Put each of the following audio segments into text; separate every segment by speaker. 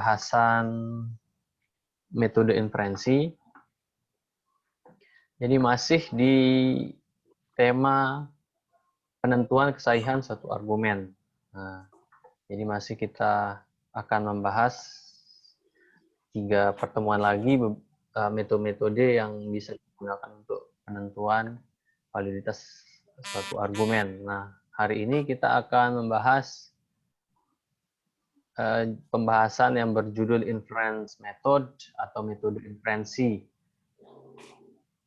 Speaker 1: Bahasan metode inferensi. Jadi masih di tema penentuan kesahihan suatu argumen. Nah, jadi masih kita akan membahas 3 pertemuan lagi metode-metode yang bisa digunakan untuk penentuan validitas suatu argumen. Nah, hari ini kita akan membahas pembahasan yang berjudul inference method atau metode inferensi.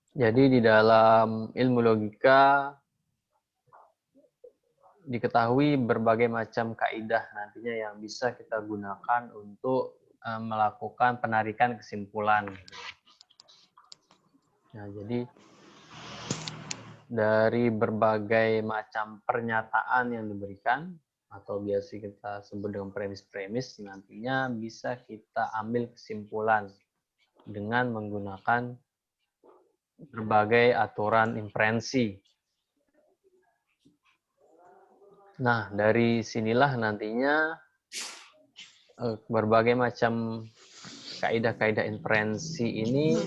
Speaker 1: Jadi di dalam ilmu logika diketahui berbagai macam kaidah nantinya yang bisa kita gunakan untuk melakukan penarikan kesimpulan. Nah, jadi dari berbagai macam pernyataan yang diberikan atau biasa kita sebut dengan premis-premis, nantinya bisa kita ambil kesimpulan dengan menggunakan berbagai aturan inferensi. Nah, dari sinilah nantinya berbagai macam kaidah-kaidah inferensi ini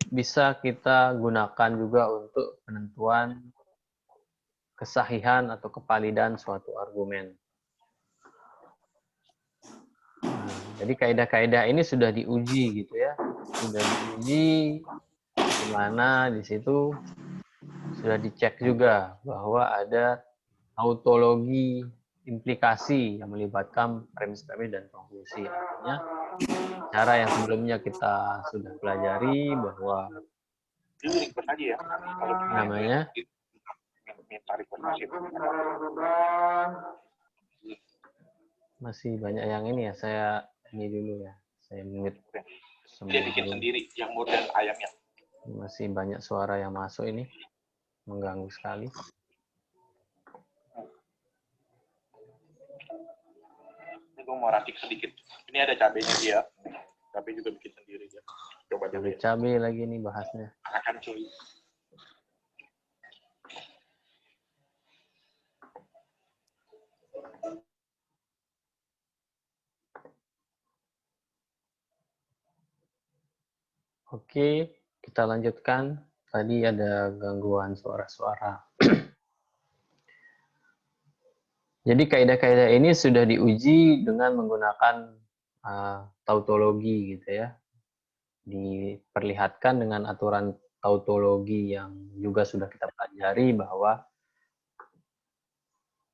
Speaker 1: bisa kita gunakan juga untuk penentuan kesahihan atau kevalidan suatu argumen. Nah, jadi kaidah-kaidah ini sudah diuji gitu ya. Sudah diuji di mana di situ sudah dicek juga bahwa ada tautologi implikasi yang melibatkan premis-premis dan konklusi. Artinya cara yang sebelumnya kita sudah pelajari bahwa namanya masih banyak yang ini ya, saya ini dulu ya, saya mute semua.
Speaker 2: Dia bikin sendiri yang model ayamnya.
Speaker 1: Masih banyak suara yang masuk ini, mengganggu sekali.
Speaker 2: Ini gue mau racik sedikit. Ini ada cabenya dia. Cabai juga bikin sendiri dia. Coba dulu ya.
Speaker 1: Cabai lagi nih bahasnya.
Speaker 2: Akan cuy.
Speaker 1: Oke, kita lanjutkan. Tadi ada gangguan suara-suara. Jadi kaidah-kaidah ini sudah diuji dengan menggunakan tautologi gitu ya. Diperlihatkan dengan aturan tautologi yang juga sudah kita pelajari bahwa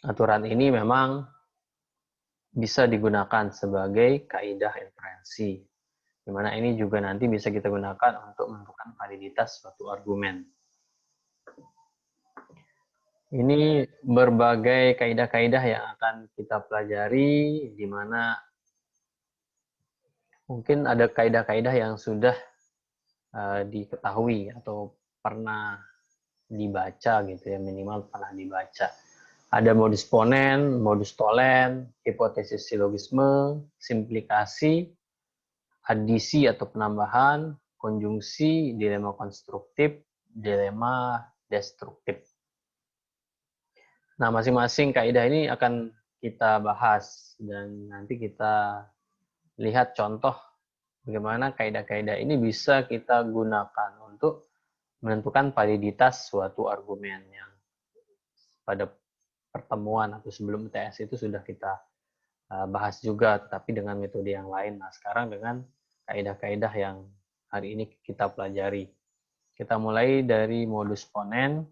Speaker 1: aturan ini memang bisa digunakan sebagai kaidah inferensi. Di mana ini juga nanti bisa kita gunakan untuk menentukan validitas suatu argumen. Ini berbagai kaidah-kaidah yang akan kita pelajari, di mana mungkin ada kaidah-kaidah yang sudah diketahui atau pernah dibaca gitu ya, minimal pernah dibaca. Ada modus ponen, modus tolen, hipotesis silogisme, simplikasi, adisi atau penambahan, konjungsi, dilema konstruktif, dilema destruktif. Nah, masing-masing kaidah ini akan kita bahas dan nanti kita lihat contoh bagaimana kaidah-kaidah ini bisa kita gunakan untuk menentukan validitas suatu argumen yang pada pertemuan atau sebelum UTS itu sudah kita bahas juga, tetapi dengan metode yang lain. Nah, sekarang dengan kaidah-kaidah yang hari ini kita pelajari. Kita mulai dari modus ponen.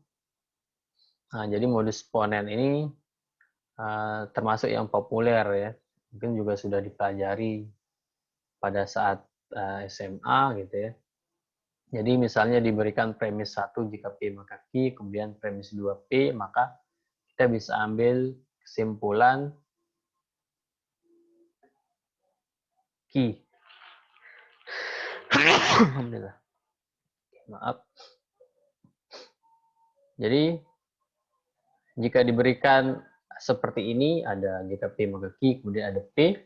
Speaker 1: Nah, jadi modus ponen ini termasuk yang populer ya, mungkin juga sudah dipelajari pada saat SMA gitu ya. Jadi misalnya diberikan premis 1 jika P maka Q, kemudian premis 2P, maka kita bisa ambil kesimpulan Q. Alhamdulillah. Maaf. Jadi jika diberikan seperti ini, ada jika P maka Q, kemudian ada P,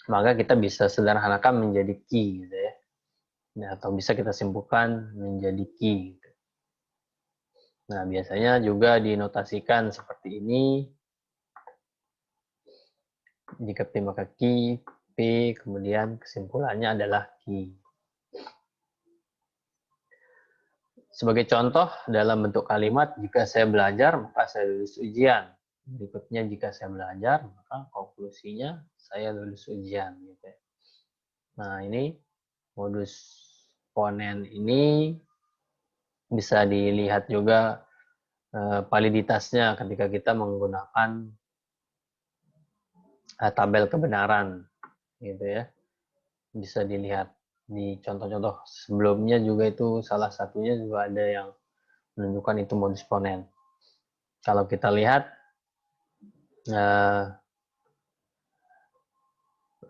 Speaker 1: maka kita bisa sederhanakan menjadi Q gitu ya. Nah, atau bisa kita simpulkan menjadi Q. Gitu. Nah, biasanya juga dinotasikan seperti ini. Jika P maka Q, P, kemudian kesimpulannya adalah Q. Sebagai contoh, dalam bentuk kalimat, jika saya belajar, maka saya lulus ujian. Berikutnya, jika saya belajar, maka konklusinya saya lulus ujian. Gitu. Nah, ini modus ponen ini bisa dilihat juga validitasnya ketika kita menggunakan tabel kebenaran. Gitu ya. Bisa dilihat di contoh-contoh sebelumnya juga itu salah satunya juga ada yang menunjukkan itu modus ponen. Kalau kita lihat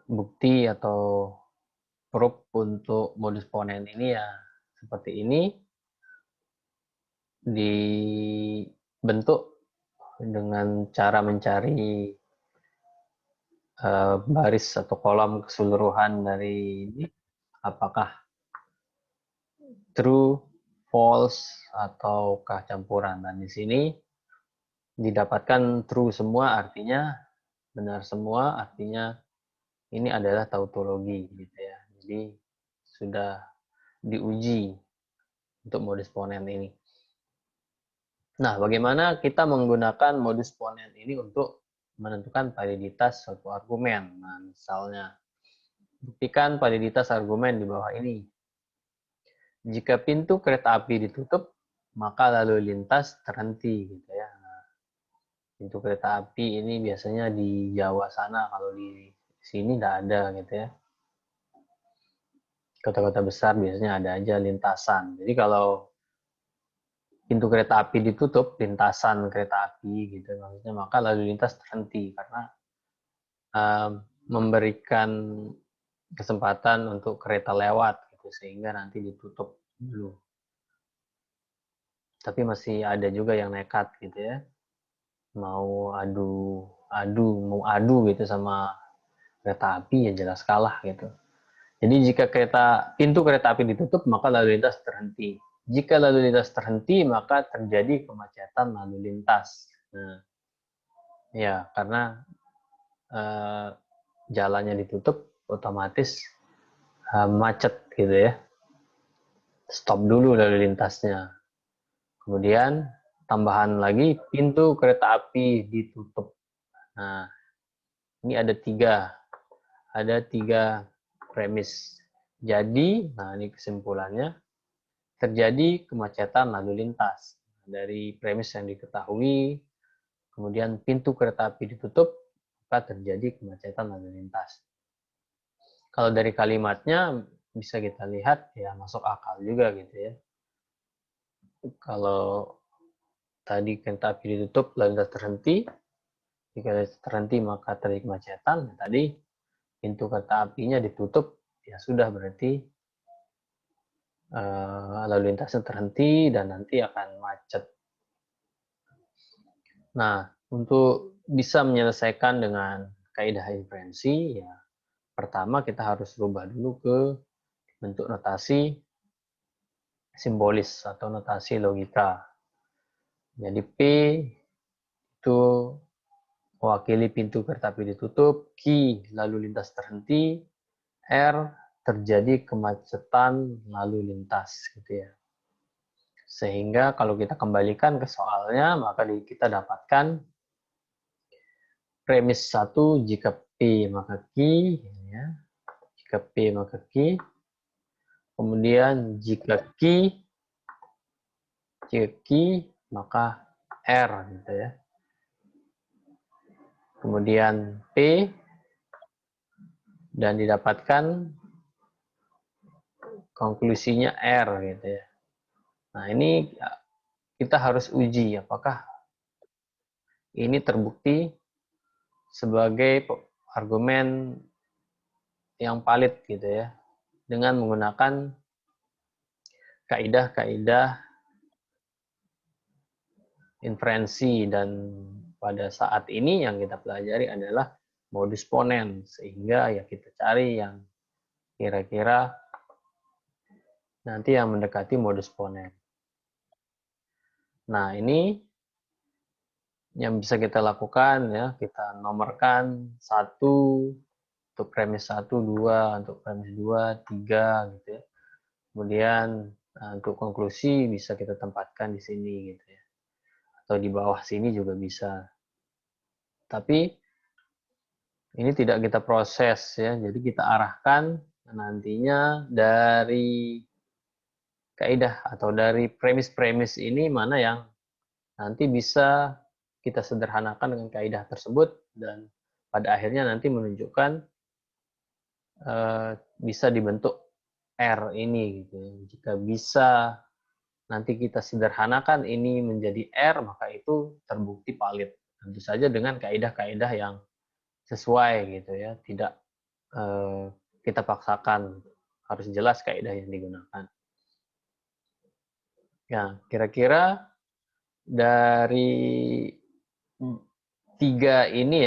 Speaker 1: bukti atau proof untuk modus ponen ini ya seperti ini, dibentuk dengan cara mencari baris atau kolom keseluruhan dari ini, apakah true, false, ataukah campuran. Dan di sini didapatkan true semua, artinya benar semua, artinya ini adalah tautologi gitu ya. Jadi sudah diuji untuk modus ponen ini. Nah, bagaimana kita menggunakan modus ponen ini untuk menentukan validitas suatu argumen? Nah, misalnya, buktikan validitas argumen di bawah ini. Jika pintu kereta api ditutup, maka lalu lintas terhenti, gitu ya. Nah, pintu kereta api ini biasanya di Jawa sana, kalau di sini tidak ada, gitu ya. Kota-kota besar biasanya ada aja lintasan. Jadi kalau pintu kereta api ditutup, lintasan kereta api gitu maksudnya, maka lalu lintas terhenti karena memberikan kesempatan untuk kereta lewat gitu, sehingga nanti ditutup dulu. Tapi masih ada juga yang nekat gitu ya, mau mau adu gitu sama kereta api, ya jelas kalah gitu. Jadi jika pintu kereta api ditutup, maka lalu lintas terhenti. Jika lalu lintas terhenti, maka terjadi kemacetan lalu lintas. Nah, ya karena jalannya ditutup, otomatis macet gitu ya. Stop dulu lalu lintasnya. Kemudian tambahan lagi, pintu kereta api ditutup. Nah, ini ada tiga premis. Jadi, nah ini kesimpulannya, terjadi kemacetan lalu lintas. Dari premis yang diketahui, kemudian pintu kereta api ditutup, maka terjadi kemacetan lalu lintas. Kalau dari kalimatnya bisa kita lihat ya masuk akal juga gitu ya. Kalau tadi kereta api ditutup lalu lintas terhenti, jika terhenti maka terjadi kemacetan. Tadi pintu kereta apinya ditutup, ya sudah berarti lalu lintasnya terhenti dan nanti akan macet. Nah, untuk bisa menyelesaikan dengan kaidah inferensi, ya pertama kita harus rubah dulu ke bentuk notasi simbolis atau notasi logika. Jadi P itu mewakili pintu kereta api ditutup, Q lalu lintas terhenti, R terjadi kemacetan lalu lintas gitu ya. Sehingga kalau kita kembalikan ke soalnya, maka kita dapatkan premis 1 jika P maka Q, ya. Jika P maka Q. Kemudian jika Q maka R gitu ya. Kemudian P dan didapatkan konklusinya R gitu ya. Nah, ini kita harus uji apakah ini terbukti sebagai argumen yang valid gitu ya, dengan menggunakan kaidah-kaidah inferensi, dan pada saat ini yang kita pelajari adalah modus ponen, sehingga ya kita cari yang kira-kira nanti yang mendekati modus ponen. Nah, ini yang bisa kita lakukan ya, kita nomorkan 1 untuk premis 1, 2, untuk premis 2, 3 gitu ya. Kemudian untuk konklusi bisa kita tempatkan di sini gitu ya. Atau di bawah sini juga bisa. Tapi ini tidak kita proses ya. Jadi kita arahkan nantinya dari kaidah atau dari premis-premis ini mana yang nanti bisa kita sederhanakan dengan kaidah tersebut dan pada akhirnya nanti menunjukkan bisa dibentuk R ini gitu. Jika bisa nanti kita sederhanakan ini menjadi R, maka itu terbukti valid. Tentu saja dengan kaidah-kaidah yang sesuai gitu ya, tidak kita paksakan, harus jelas kaidah yang digunakan. Ya, kira-kira dari tiga ini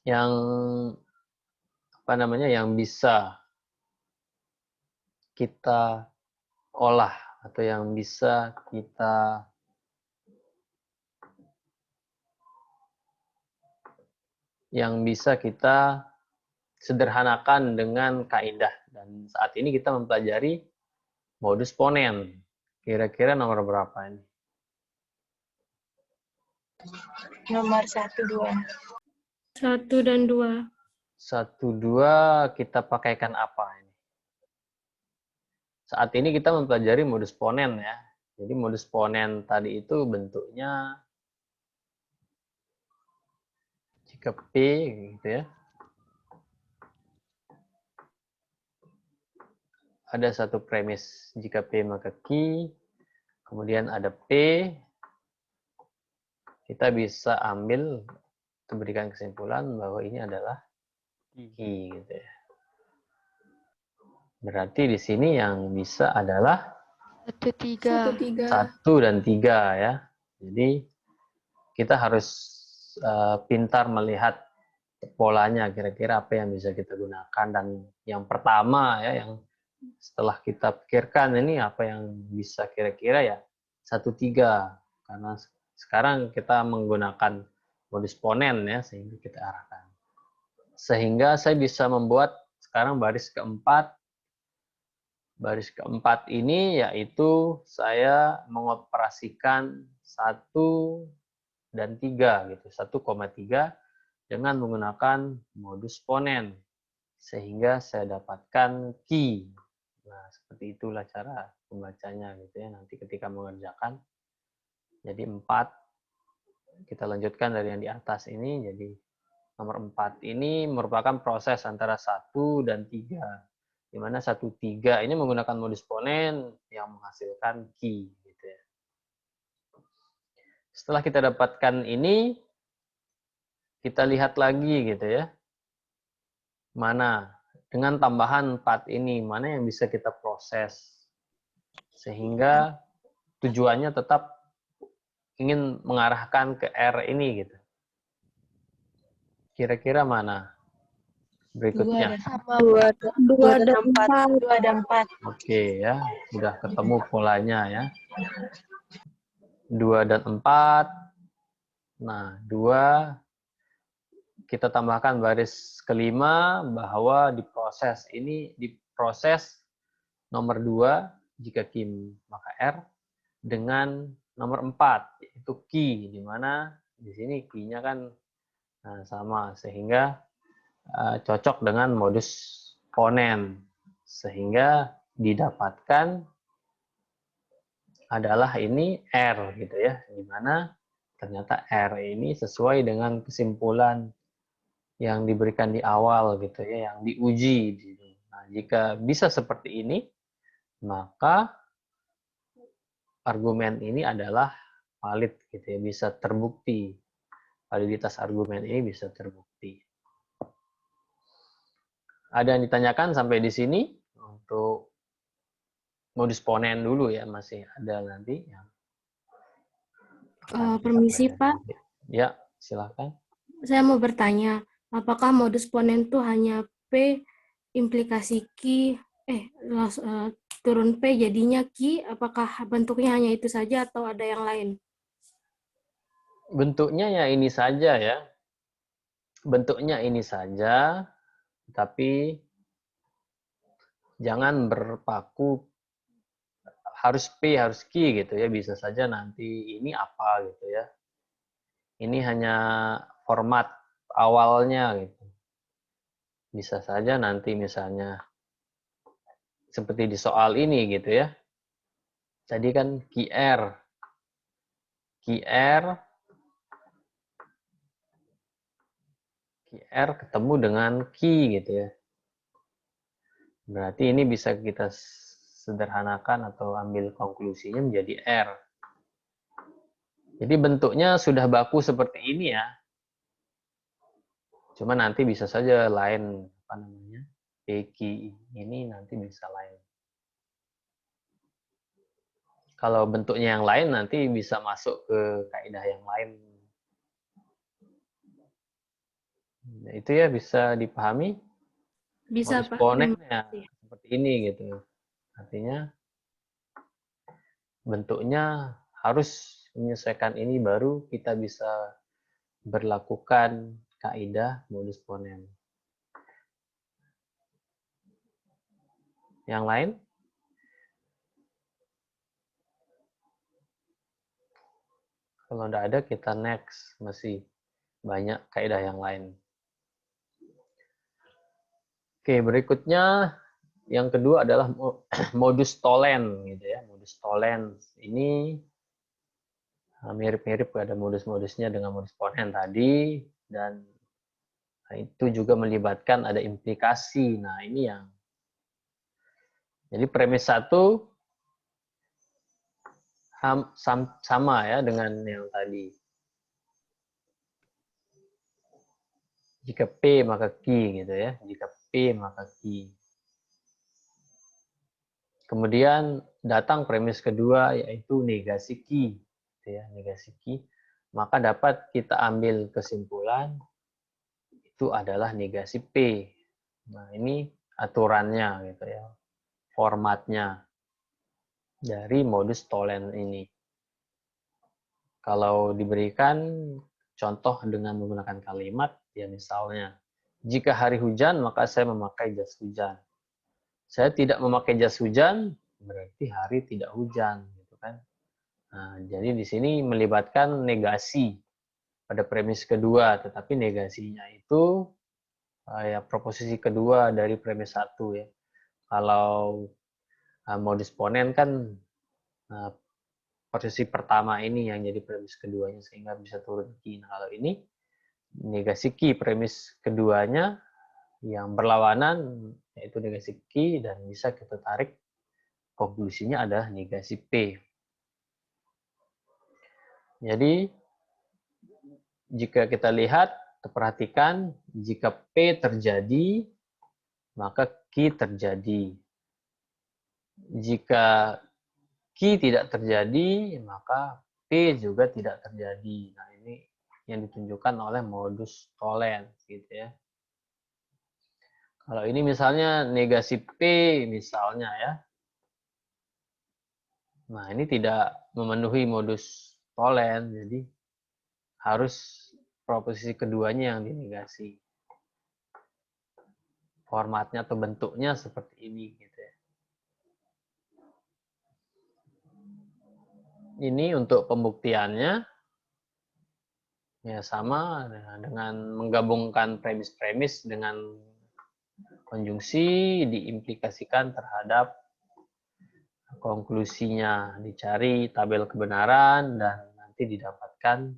Speaker 1: yang yang bisa kita olah atau yang bisa kita sederhanakan dengan kaidah. Dan saat ini kita mempelajari modus ponen. Kira-kira nomor berapa ini?
Speaker 3: Nomor 1, 2.
Speaker 4: 1 dan 2.
Speaker 1: 1, 2 kita pakaikan apa ini? Saat ini kita mempelajari modus ponen ya. Jadi modus ponen tadi itu bentuknya jika P gitu ya. Ada satu premis jika P maka Q, kemudian ada P, kita bisa ambil untuk berikan kesimpulan bahwa ini adalah Q gitu ya. Berarti di sini yang bisa adalah
Speaker 4: 1, 3.
Speaker 1: 1 dan 3 ya. Jadi kita harus pintar melihat polanya kira-kira apa yang bisa kita gunakan, dan yang pertama ya yang setelah kita pikirkan ini apa yang bisa kira-kira ya 1, 3, karena sekarang kita menggunakan modus ponen ya sehingga kita arahkan. Sehingga saya bisa membuat sekarang baris keempat. Baris keempat ini yaitu saya mengoperasikan 1 dan 3 gitu, 1,3 dengan menggunakan modus ponen sehingga saya dapatkan Q. Nah, seperti itulah cara pembacanya gitu ya nanti ketika mengerjakan. Jadi 4 kita lanjutkan dari yang di atas ini. Jadi nomor 4 ini merupakan proses antara 1 dan 3. Di mana 1, 3 ini menggunakan modus ponen yang menghasilkan Q gitu ya. Setelah kita dapatkan ini, kita lihat lagi gitu ya. Mana dengan tambahan 4 ini, mana yang bisa kita proses. Sehingga tujuannya tetap ingin mengarahkan ke R ini gitu. Kira-kira mana berikutnya?
Speaker 3: 2 dan 4. 2 dan 4.
Speaker 1: Oke ya, sudah ketemu polanya ya. 2 dan 4. Nah, 2 kita tambahkan baris kelima bahwa diproses nomor 2 jika Q maka R dengan nomor 4 yaitu Q, di mana di sini Q-nya kan sama sehingga cocok dengan modus ponen sehingga didapatkan adalah ini R gitu ya, di mana ternyata R ini sesuai dengan kesimpulan yang diberikan di awal gitu ya, yang diuji. Nah, jika bisa seperti ini, maka argumen ini adalah valid gitu ya, bisa terbukti. Validitas argumen ini bisa terbukti. Ada yang ditanyakan sampai di sini? Untuk modus ponen dulu ya, masih ada nanti yang
Speaker 4: Permisi Pak,
Speaker 1: ya silakan.
Speaker 4: saya mau bertanya, apakah modus ponen itu hanya P implikasi Q, turun P jadinya Q, apakah bentuknya hanya itu saja atau ada yang lain?
Speaker 1: Bentuknya ya ini saja ya. bentuknya ini saja, tapi jangan berpaku harus P, harus Q gitu ya. Bisa saja nanti ini apa gitu ya. Ini hanya format awalnya gitu. Bisa saja nanti misalnya seperti di soal ini gitu ya. Tadi kan QR ketemu dengan Q gitu ya. Berarti ini bisa kita sederhanakan atau ambil konklusinya menjadi R. Jadi bentuknya sudah baku seperti ini ya. Cuma nanti bisa saja lain, apa namanya, PQ ini nanti bisa lain. Kalau bentuknya yang lain nanti bisa masuk ke kaidah yang lain. Nah, itu ya bisa dipahami.
Speaker 4: Bisa,
Speaker 1: Modus
Speaker 4: Pak.
Speaker 1: ponennya seperti ini gitu. Artinya bentuknya harus menyesuaikan ini baru kita bisa berlakukan kaidah modus ponen. Yang lain? Kalau tidak ada kita next, masih banyak kaidah yang lain. Oke, berikutnya yang kedua adalah modus tolen gitu ya. Modus tolen ini mirip-mirip pada modus-modusnya dengan modus ponen tadi, dan itu juga melibatkan ada implikasi. Nah, ini yang jadi premis satu sama ya dengan yang tadi. Jika P maka Q gitu ya. Jika P maka Q. Kemudian datang premis kedua yaitu negasi Q. Gitu ya, negasi Q. Maka dapat kita ambil kesimpulan itu adalah negasi P. Nah, ini aturannya gitu ya. Formatnya dari modus tolen ini. Kalau diberikan contoh dengan menggunakan kalimat, ya misalnya, jika hari hujan, maka saya memakai jas hujan. Saya tidak memakai jas hujan, berarti hari tidak hujan, gitu kan? Nah, jadi di sini melibatkan negasi pada premis kedua, tetapi negasinya itu ya proposisi kedua dari premis satu ya. Kalau modus ponen kan posisi pertama ini yang jadi premis keduanya sehingga bisa turun Q. Nah, kalau ini negasi Q premis keduanya yang berlawanan yaitu negasi Q dan bisa kita tarik konklusinya adalah negasi P. Jadi jika kita lihat, perhatikan jika P terjadi maka Q terjadi. Jika Q tidak terjadi maka P juga tidak terjadi. Nah, ini yang ditunjukkan oleh modus tolen gitu ya. Kalau ini misalnya negasi P misalnya ya. Nah, ini tidak memenuhi modus tolen, jadi harus proposisi keduanya yang dinegasi. Formatnya atau bentuknya seperti ini gitu ya. Ini untuk pembuktiannya ya sama dengan menggabungkan premis-premis dengan konjungsi diimplikasikan terhadap konklusinya, dicari tabel kebenaran dan nanti didapatkan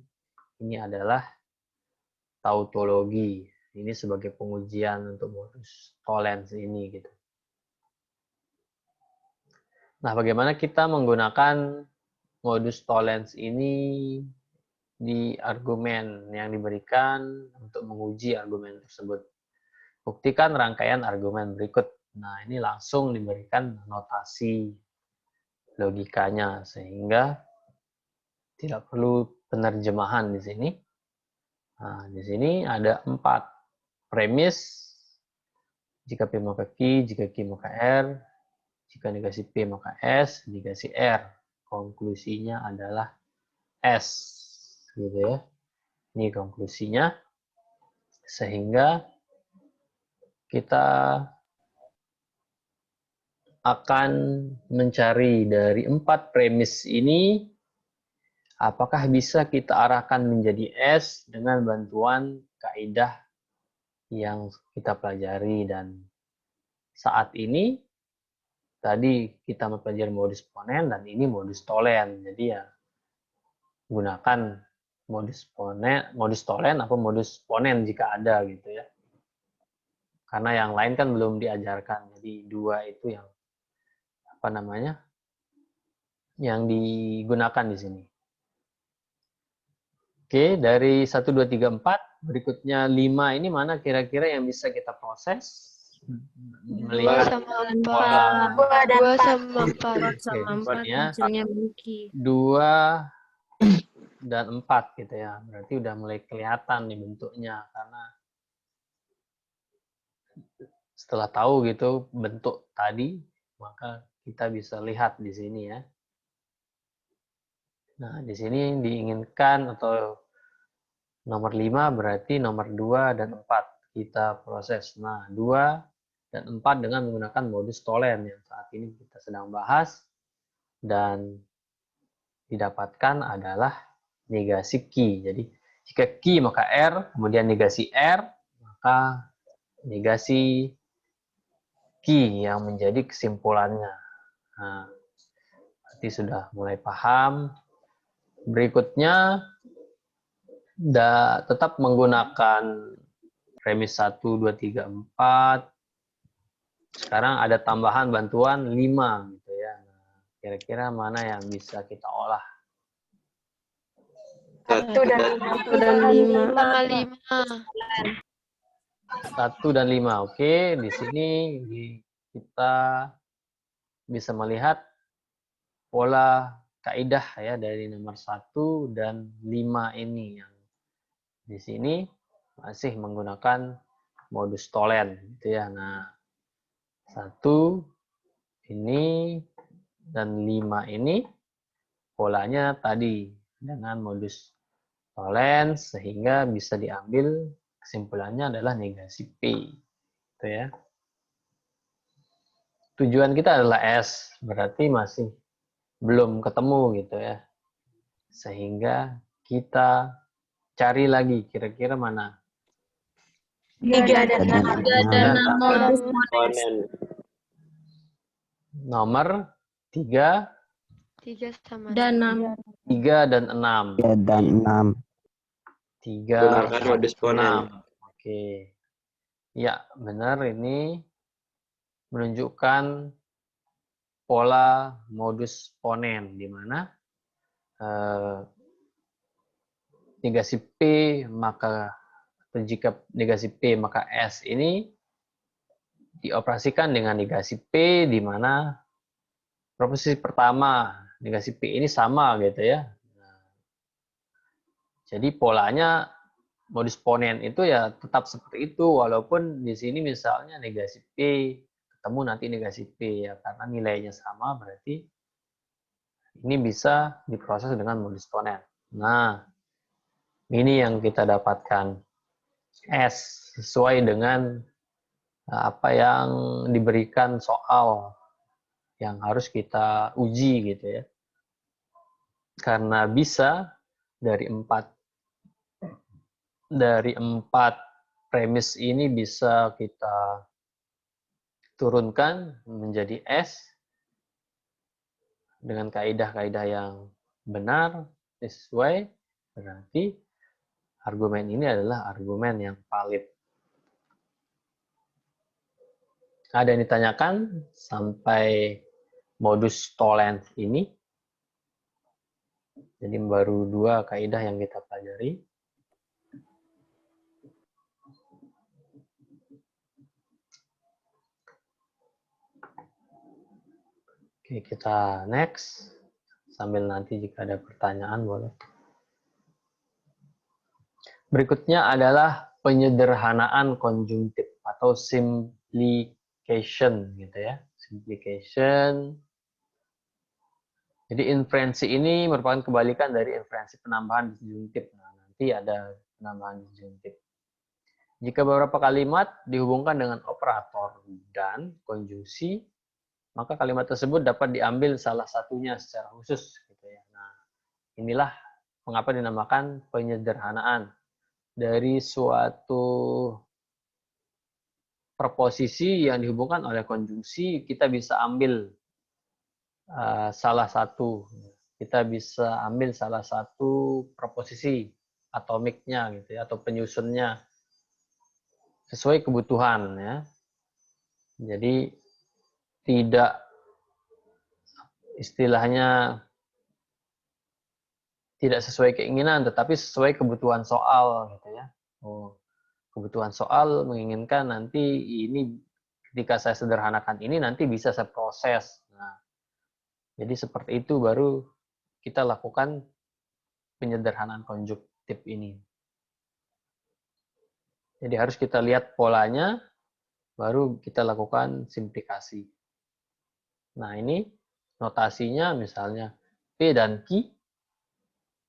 Speaker 1: ini adalah tautologi. Ini sebagai pengujian untuk modus tollens ini gitu. Nah, bagaimana kita menggunakan modus tollens ini di argumen yang diberikan untuk menguji argumen tersebut? Buktikan rangkaian argumen berikut. Nah, ini langsung diberikan notasi logikanya sehingga tidak perlu penerjemahan di sini. Nah, di sini ada 4 premis. Jika P maka Q, jika Q maka R, jika negasi P maka S, negasi R. Konklusinya adalah S. Gitu ya. Ini konklusinya. Sehingga kita akan mencari dari 4 premis ini, apakah bisa kita arahkan menjadi S dengan bantuan kaidah yang kita pelajari. Dan saat ini, tadi kita mempelajari modus ponen dan ini modus tolen. Jadi ya, gunakan modus tolen atau modus ponen jika ada gitu ya. Karena yang lain kan belum diajarkan. Jadi 2 itu yang yang digunakan di sini. Oke, dari 1, 2, 3, 4, berikutnya 5 ini mana kira-kira yang bisa kita proses? Melihat
Speaker 4: 2
Speaker 1: pola.
Speaker 3: 2
Speaker 4: sama 4.
Speaker 3: 4.
Speaker 4: 2 sama 4
Speaker 1: Ya,
Speaker 4: hasilnya Miki.
Speaker 1: 2 dan 4 gitu ya. Berarti udah mulai kelihatan nih bentuknya. Karena setelah tahu gitu bentuk tadi, maka kita bisa lihat di sini ya. Nah, di sini diinginkan atau nomor 5 berarti nomor 2 dan 4 kita proses. Nah, 2 dan 4 dengan menggunakan modus tolen yang saat ini kita sedang bahas dan didapatkan adalah negasi Q. Jadi, jika Q maka R, kemudian negasi R, maka negasi Q yang menjadi kesimpulannya. Nah, berarti sudah mulai paham. Berikutnya, tetap menggunakan premis 1, 2, 3, 4. Sekarang ada tambahan bantuan 5 gitu ya. Nah, kira-kira mana yang bisa kita olah?
Speaker 3: 1 dan 5.
Speaker 1: 1 dan 5. Oke, di sini kita bisa melihat pola kaidah ya dari nomor 1 dan 5 ini yang di sini masih menggunakan modus tolen gitu ya. Nah, 1 ini dan 5 ini polanya tadi dengan modus tolen sehingga bisa diambil kesimpulannya adalah negasi P. Gitu ya. Tujuan kita adalah S, berarti masih belum ketemu gitu ya. Sehingga kita cari lagi kira-kira mana
Speaker 3: 3 dan 6.
Speaker 4: Modus
Speaker 5: Ponen.
Speaker 1: nomor 3,
Speaker 4: 3 sama dan 6.
Speaker 1: 3 dan 6.
Speaker 5: 3 dan 6.
Speaker 1: 3
Speaker 5: Gunakan modus ponen.
Speaker 1: 6. Oke. Ya, benar ini menunjukkan pola modus ponen di mana negasi P maka atau jika negasi P maka S ini dioperasikan dengan negasi P di mana proposisi pertama negasi P ini sama gitu ya. Jadi polanya modus ponen itu ya tetap seperti itu walaupun di sini misalnya negasi P ketemu nanti negasi P ya karena nilainya sama berarti ini bisa diproses dengan modus ponen. Nah, ini yang kita dapatkan S sesuai dengan apa yang diberikan soal yang harus kita uji gitu ya. Karena bisa dari 4 premis ini bisa kita turunkan menjadi S dengan kaidah-kaidah yang benar sesuai, berarti argumen ini adalah argumen yang valid. Ada yang ditanyakan sampai modus tolen ini? Jadi baru 2 kaidah yang kita pelajari. Oke, kita next. Sambil nanti jika ada pertanyaan boleh. Berikutnya adalah penyederhanaan konjungtif atau simplification gitu ya. Simplification. Jadi inferensi ini merupakan kebalikan dari inferensi penambahan disjuntif. Nah, nanti ada penambahan disjuntif. Jika beberapa kalimat dihubungkan dengan operator dan konjungsi, maka kalimat tersebut dapat diambil salah satunya secara khusus. Gitu ya. Nah, inilah mengapa dinamakan penyederhanaan dari suatu preposisi yang dihubungkan oleh konjungsi. Kita bisa ambil salah satu, kita bisa ambil salah satu preposisi atomiknya gitu ya, atau penyusunnya sesuai kebutuhan ya. Jadi tidak istilahnya tidak sesuai keinginan, tetapi sesuai kebutuhan soal gitu ya. Kebutuhan soal menginginkan nanti ini ketika saya sederhanakan ini nanti bisa saya proses. Nah, jadi seperti itu baru kita lakukan penyederhanaan konjuktif ini. Jadi harus kita lihat polanya, baru kita lakukan simplikasi. Nah ini notasinya misalnya P dan Q,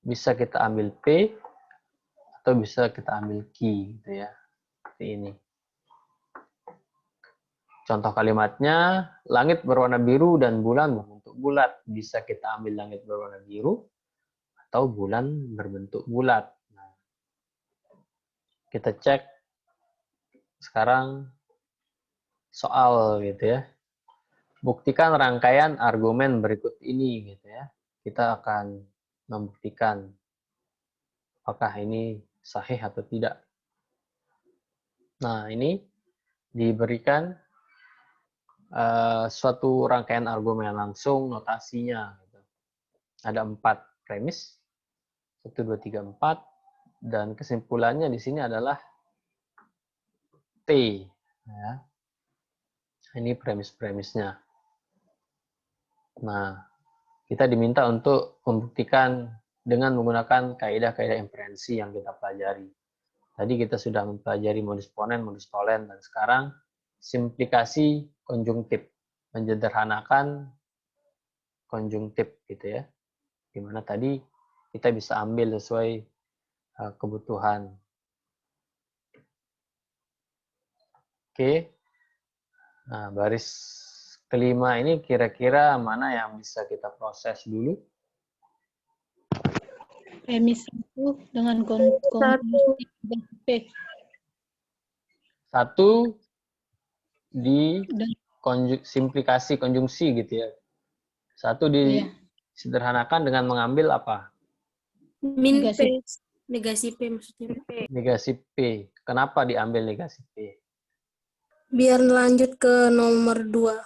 Speaker 1: bisa kita ambil P atau bisa kita ambil Q gitu ya. Seperti ini. Contoh kalimatnya, langit berwarna biru dan bulan berbentuk bulat. Bisa kita ambil langit berwarna biru atau bulan berbentuk bulat. Nah, kita cek sekarang soal gitu ya. Buktikan rangkaian argumen berikut ini gitu ya. Kita akan membuktikan apakah ini sahih atau tidak. Nah, ini diberikan suatu rangkaian argumen langsung notasinya. Gitu. Ada 4 premis. 1, 2, 3, 4. Dan kesimpulannya di sini adalah T. Ya. Ini premis-premisnya. Nah, kita diminta untuk membuktikan dengan menggunakan kaidah-kaidah inferensi yang kita pelajari. Tadi kita sudah mempelajari modus ponen, modus tolen, dan sekarang simplikasi konjungtif, menyederhanakan konjungtif gitu ya. Dimana tadi kita bisa ambil sesuai kebutuhan. Oke. Nah, baris kelima ini kira-kira mana yang bisa kita proses dulu?
Speaker 6: Premis 1 dengan konjungsi P.
Speaker 1: 1 di simplikasi konjungsi gitu ya. 1 disederhanakan dengan mengambil apa?
Speaker 4: Min P. Negasi P maksudnya.
Speaker 1: Negasi P. Kenapa diambil negasi P?
Speaker 4: Biar lanjut ke nomor 2.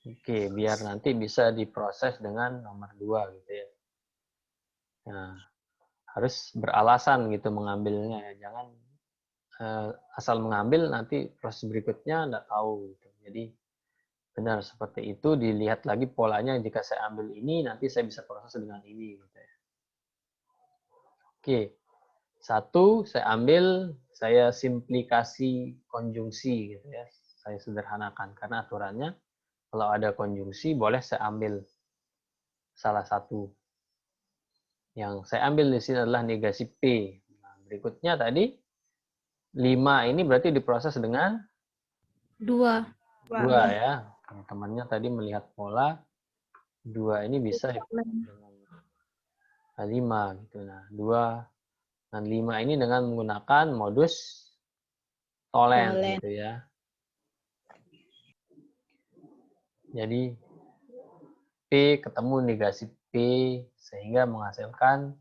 Speaker 1: Oke, biar nanti bisa diproses dengan nomor 2 gitu ya. Nah, harus beralasan gitu mengambilnya ya. Jangan asal mengambil nanti proses berikutnya enggak tahu gitu. Jadi benar seperti itu, dilihat lagi polanya, jika saya ambil ini nanti saya bisa proses dengan ini gitu ya. Oke. 1 saya ambil, saya simplikasi konjungsi gitu ya. Saya sederhanakan karena aturannya kalau ada konjungsi boleh saya ambil salah satu. Yang saya ambil di sini adalah negasi P. Nah, berikutnya tadi 5 ini berarti diproses dengan
Speaker 4: 2.
Speaker 1: 2 ya. Teman-temannya tadi melihat pola 2 ini bisa diproses dengan 5 gitu. Nah, 2 dan 5 ini dengan menggunakan modus tolen gitu ya. Jadi P ketemu negasi P sehingga menghasilkan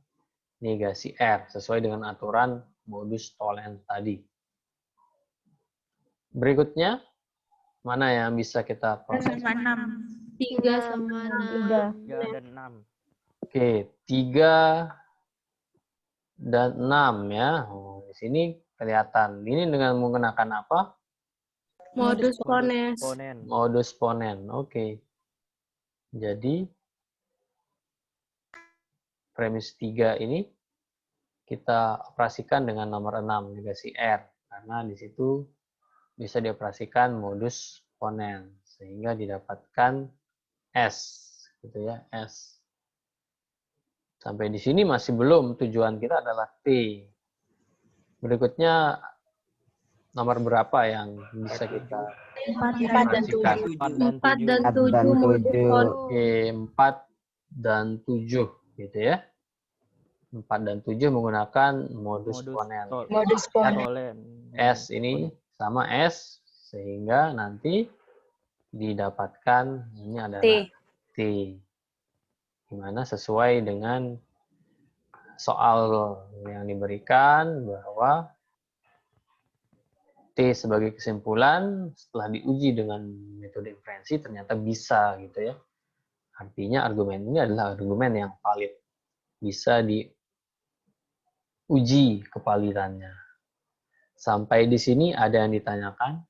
Speaker 1: negasi R sesuai dengan aturan modus tolen tadi. Berikutnya mana yang bisa kita proses?
Speaker 3: 3 sama 6.
Speaker 5: 3 dan 6.
Speaker 1: Oke, 3 dan 6 ya. Di sini kelihatan. Ini dengan menggunakan apa?
Speaker 4: Modus pones.
Speaker 1: Modus ponen. Oke. Jadi premis 3 ini kita operasikan dengan nomor 6 negasi R karena di situ bisa dioperasikan modus ponen sehingga didapatkan S gitu ya, S. Sampai di sini masih belum, tujuan kita adalah T. Berikutnya nomor berapa yang bisa kita
Speaker 3: 4 dan 7.
Speaker 1: aplikasikan?
Speaker 3: 4 dan
Speaker 5: 4
Speaker 3: 7
Speaker 5: dan
Speaker 3: modus
Speaker 5: 7.
Speaker 1: Oke, 4 dan 7 gitu ya. 4 dan 7 menggunakan modus ponen.
Speaker 6: Modus ponen.
Speaker 7: Polen.
Speaker 1: S ini sama S, sehingga nanti didapatkan ini adalah T. Dimana sesuai dengan soal yang diberikan bahwa T sebagai kesimpulan setelah diuji dengan metode inferensi ternyata bisa gitu ya. Artinya argumen ini adalah argumen yang valid. Bisa diuji kevalidannya. Sampai di sini ada yang ditanyakan?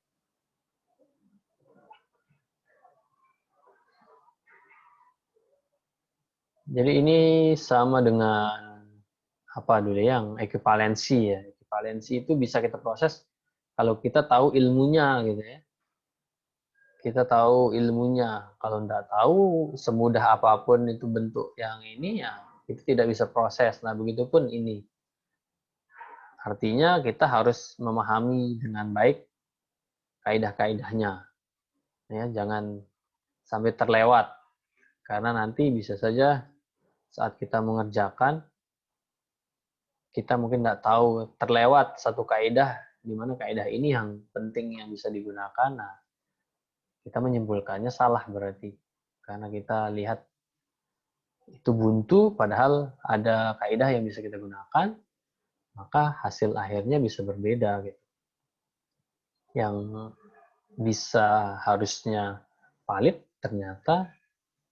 Speaker 1: Jadi ini sama dengan apa dulu yang ekuivalensi ya. Ekuivalensi itu bisa kita proses kalau kita tahu ilmunya gitu ya. Kita tahu ilmunya. Kalau tidak tahu semudah apapun itu bentuk yang ini ya itu tidak bisa proses. Nah, begitupun ini. Artinya kita harus memahami dengan baik kaidah-kaidahnya. Ya, jangan sampai terlewat. Karena nanti bisa saja saat kita mengerjakan kita mungkin tidak tahu terlewat satu kaidah di mana kaidah ini yang penting yang bisa digunakan. Nah, kita menyimpulkannya salah berarti karena kita lihat itu buntu padahal ada kaidah yang bisa kita gunakan, maka hasil akhirnya bisa berbeda gitu. Yang bisa harusnya valid ternyata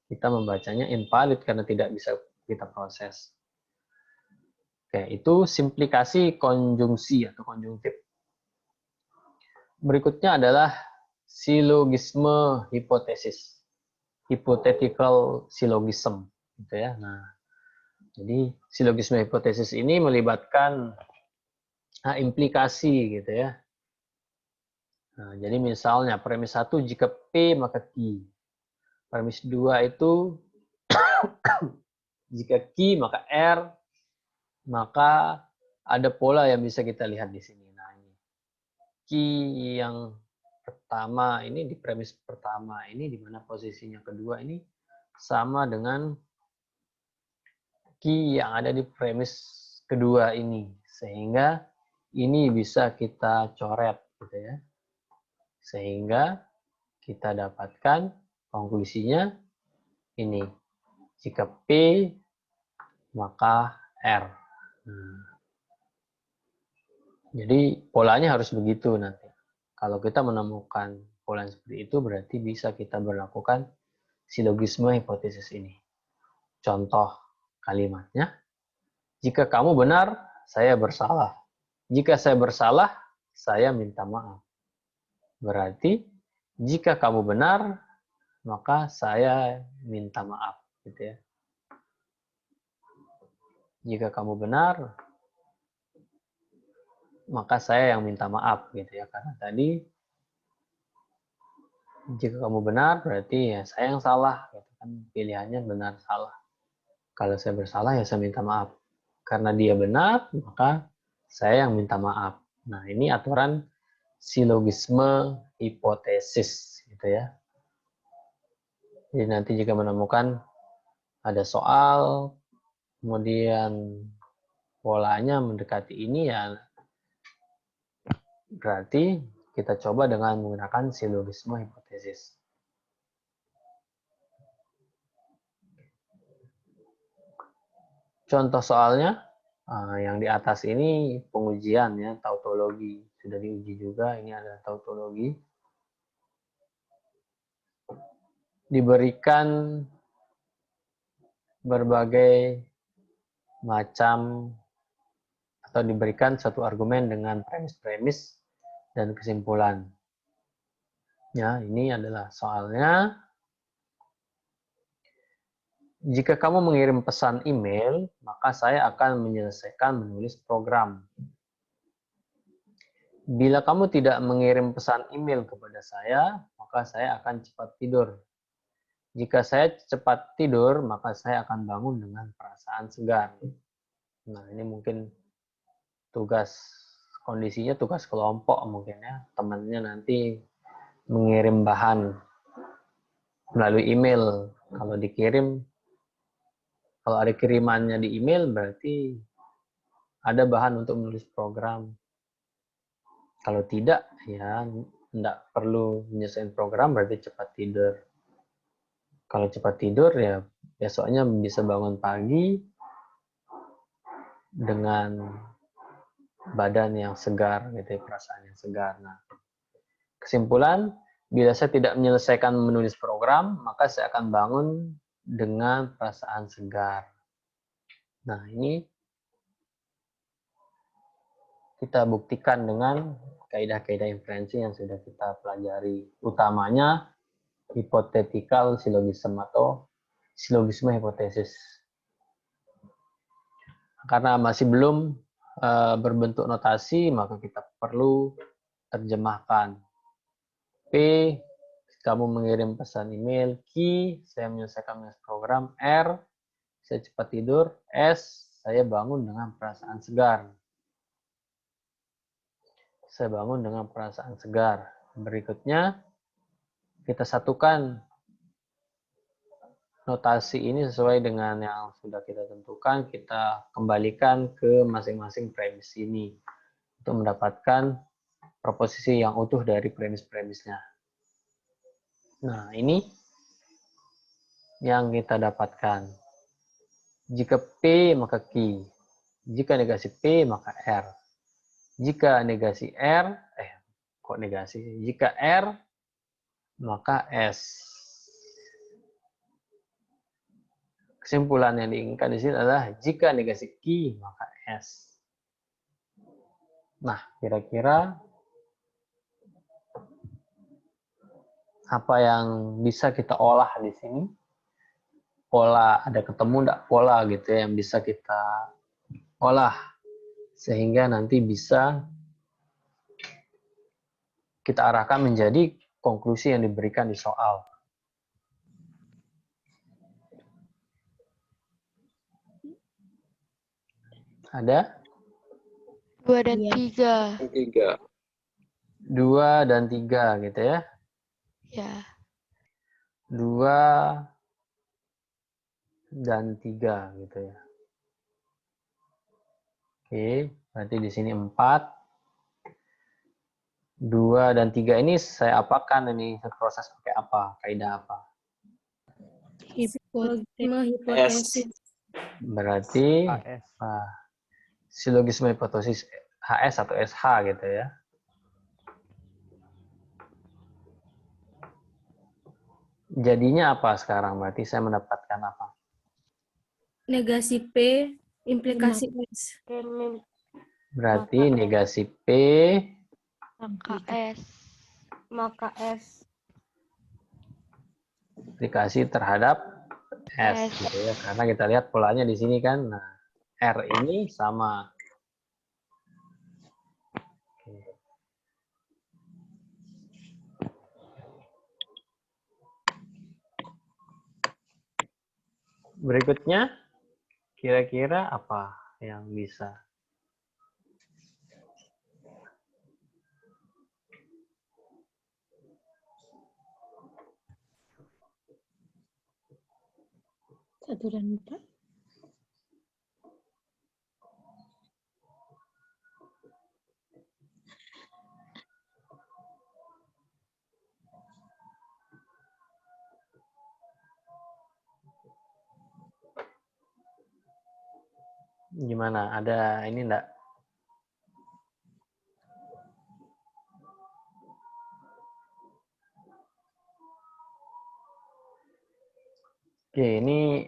Speaker 1: kita membacanya invalid karena tidak bisa kita proses. Oke, itu simplikasi konjungsi atau konjungtif. Berikutnya adalah silogisme hipotesis. Hypothetical syllogism gitu ya. Nah, jadi silogisme hipotesis ini melibatkan implikasi gitu ya. Nah, jadi misalnya premis 1 jika P maka Q. Premis 2 itu jika Q maka R, maka ada pola yang bisa kita lihat di sini. Nah, ini key yang pertama ini di premis pertama ini di mana posisinya kedua ini sama dengan key yang ada di premis kedua ini, sehingga ini bisa kita coret gitu ya. Sehingga kita dapatkan konklusinya ini. Jika P maka R. Jadi polanya harus begitu nanti. Kalau kita menemukan pola yang seperti itu berarti bisa kita berlakukan silogisme hipotesis ini. Contoh kalimatnya, jika kamu benar, saya bersalah. Jika saya bersalah, saya minta maaf. Berarti jika kamu benar, maka saya minta maaf, gitu ya. Jika kamu benar, maka saya yang minta maaf gitu ya, karena tadi jika kamu benar berarti ya saya yang salah gitu kan, pilihannya benar salah. Kalau saya bersalah ya saya minta maaf. Karena dia benar maka saya yang minta maaf. Nah, ini aturan silogisme hipotesis gitu ya. Jadi nanti jika menemukan ada soal kemudian polanya mendekati ini ya berarti kita coba dengan menggunakan silogisme hipotesis. Contoh soalnya yang di atas ini pengujian ya, tautologi. Sudah diuji juga, ini ada tautologi. Diberikan berbagai macam atau diberikan satu argumen dengan premis-premis dan kesimpulan. Ya, ini adalah soalnya. Jika kamu mengirim pesan email, maka saya akan menyelesaikan menulis program. Bila kamu tidak mengirim pesan email kepada saya, maka saya akan cepat tidur. Jika saya cepat tidur, maka saya akan bangun dengan perasaan segar. Nah, ini mungkin tugas kondisinya tugas kelompok mungkin ya, temannya nanti mengirim bahan melalui email. Kalau dikirim, kalau ada kirimannya di email berarti ada bahan untuk menulis program. Kalau tidak, ya tidak perlu menyelesaikan program, berarti cepat tidur. Kalau cepat tidur, ya besoknya bisa bangun pagi dengan badan yang segar, gitu ya, perasaan yang segar. Nah, kesimpulan, bila saya tidak menyelesaikan menulis program, maka saya akan bangun dengan perasaan segar. Nah, ini kita buktikan dengan kaidah-kaidah inferensi yang sudah kita pelajari, utamanya hypothetical syllogism atau silogisme hipotesis. Karena masih belum berbentuk notasi, maka kita perlu terjemahkan. P, kamu mengirim pesan email. Q, saya menyelesaikan menulis program. R, saya cepat tidur. S, saya bangun dengan perasaan segar. Saya bangun dengan perasaan segar. Berikutnya, kita satukan notasi ini sesuai dengan yang sudah kita tentukan. Kita kembalikan ke masing-masing premis ini untuk mendapatkan proposisi yang utuh dari premis-premisnya. Nah, ini yang kita dapatkan. Jika P, maka Q. Jika negasi P, maka R. Jika negasi R, kok negasi? Jika R, maka S. Kesimpulan yang diinginkan di sini adalah jika negasi Q, maka S. Nah, kira-kira apa yang bisa kita olah di sini? Pola, ada ketemu enggak pola gitu ya, yang bisa kita olah sehingga nanti bisa kita arahkan menjadi konklusi yang diberikan di soal. Ada?
Speaker 3: 2 dan 3.
Speaker 5: 3.
Speaker 1: 2 dan 3 gitu ya.
Speaker 3: Ya.
Speaker 1: 2 dan 3 gitu ya. Oke, berarti di sini 4. 2 dan 3 ini saya apakan ini? Proses pakai apa? Kaidah apa?
Speaker 4: Silogisme hipotesis.
Speaker 1: Berarti
Speaker 5: HS.
Speaker 1: silogisme hipotesis HS atau SH gitu ya. Jadinya apa sekarang? Berarti saya mendapatkan apa?
Speaker 4: Negasi P, implikasi S.
Speaker 1: Berarti negasi P
Speaker 3: Maka S.
Speaker 7: Maka S.
Speaker 1: aplikasi terhadap S, gitu ya. Karena kita lihat polanya di sini kan. Nah, R ini sama. Oke. Berikutnya, kira-kira apa yang bisa?
Speaker 6: Satu dan 4.
Speaker 1: Gimana? Ada ini enggak? Oke, ini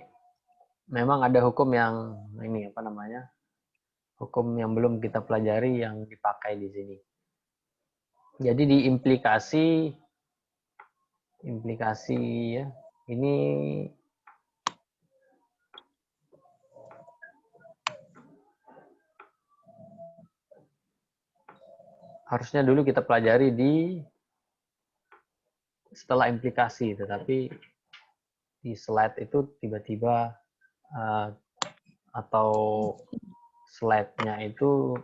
Speaker 1: memang ada hukum yang ini apa namanya? Hukum yang belum kita pelajari yang dipakai di sini. Jadi di implikasi ya. Ini harusnya dulu kita pelajari di setelah implikasi, tetapi di slide itu tiba-tiba atau slide-nya itu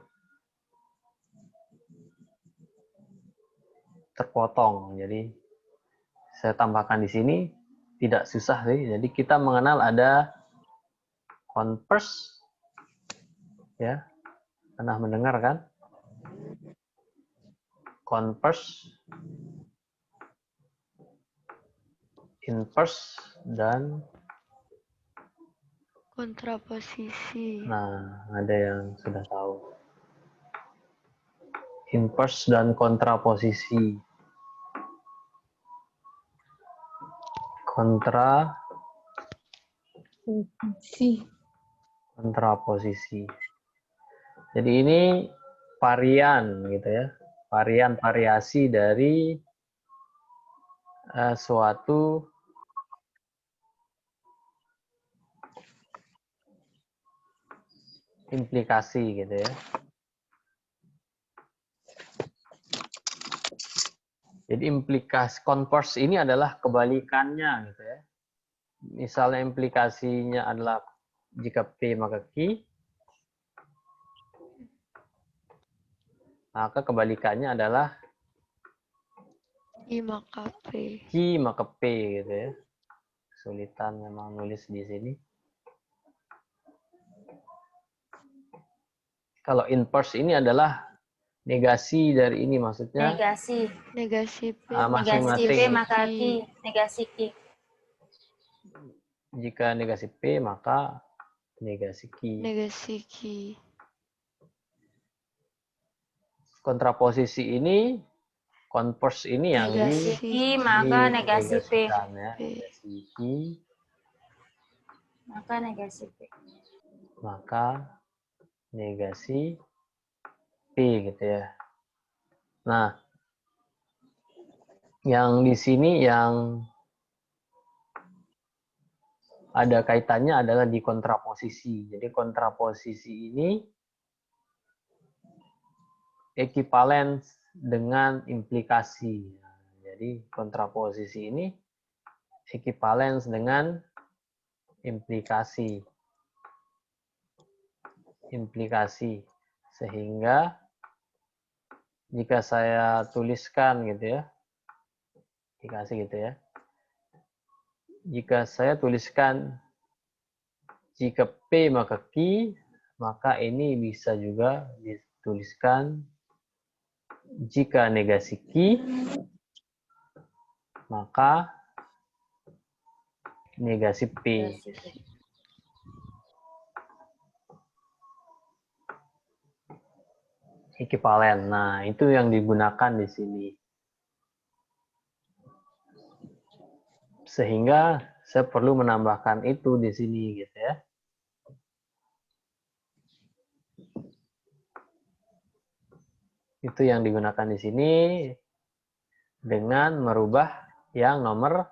Speaker 1: terpotong. Jadi saya tambahkan di sini, tidak susah sih. Jadi kita mengenal ada converse, ya, pernah mendengar kan? Converse, inverse, dan
Speaker 3: Kontraposisi.
Speaker 1: nah, ada yang sudah tahu. Inverse dan kontraposisi. Kontraposisi. Jadi ini varian gitu ya. Varian variasi dari suatu implikasi gitu ya. Jadi implikasi converse ini adalah kebalikannya gitu ya. Misalnya implikasinya adalah jika P maka Q, maka kebalikannya adalah
Speaker 3: I maka P.
Speaker 1: Q maka P gitu ya. Kesulitan memang nulis di sini. Kalau inverse ini adalah negasi dari ini, maksudnya
Speaker 7: Negasi.
Speaker 3: Negasi P.
Speaker 7: Negasi P
Speaker 1: masing-masing.
Speaker 7: maka Q. Negasi Q.
Speaker 1: Jika negasi P maka negasi Q.
Speaker 3: Negasi Q.
Speaker 1: Kontraposisi ini, converse ini yang
Speaker 7: Negasi Q maka negasi P.
Speaker 1: dinegasikan ya. Negasi Q
Speaker 7: Maka negasi P.
Speaker 1: maka negasi P gitu ya. Nah, yang di sini yang ada kaitannya adalah di kontraposisi. Jadi kontraposisi ini ekivalen dengan implikasi. Jadi kontraposisi ini ekivalen dengan implikasi. Sehingga jika saya tuliskan gitu ya, dikasih gitu ya. Jika saya tuliskan jika P maka Q, maka ini bisa juga dituliskan jika negasi Q, maka negasi P. Ekivalen. Nah, itu yang digunakan di sini. Sehingga saya perlu menambahkan itu di sini gitu ya. Itu yang digunakan di sini dengan merubah yang nomor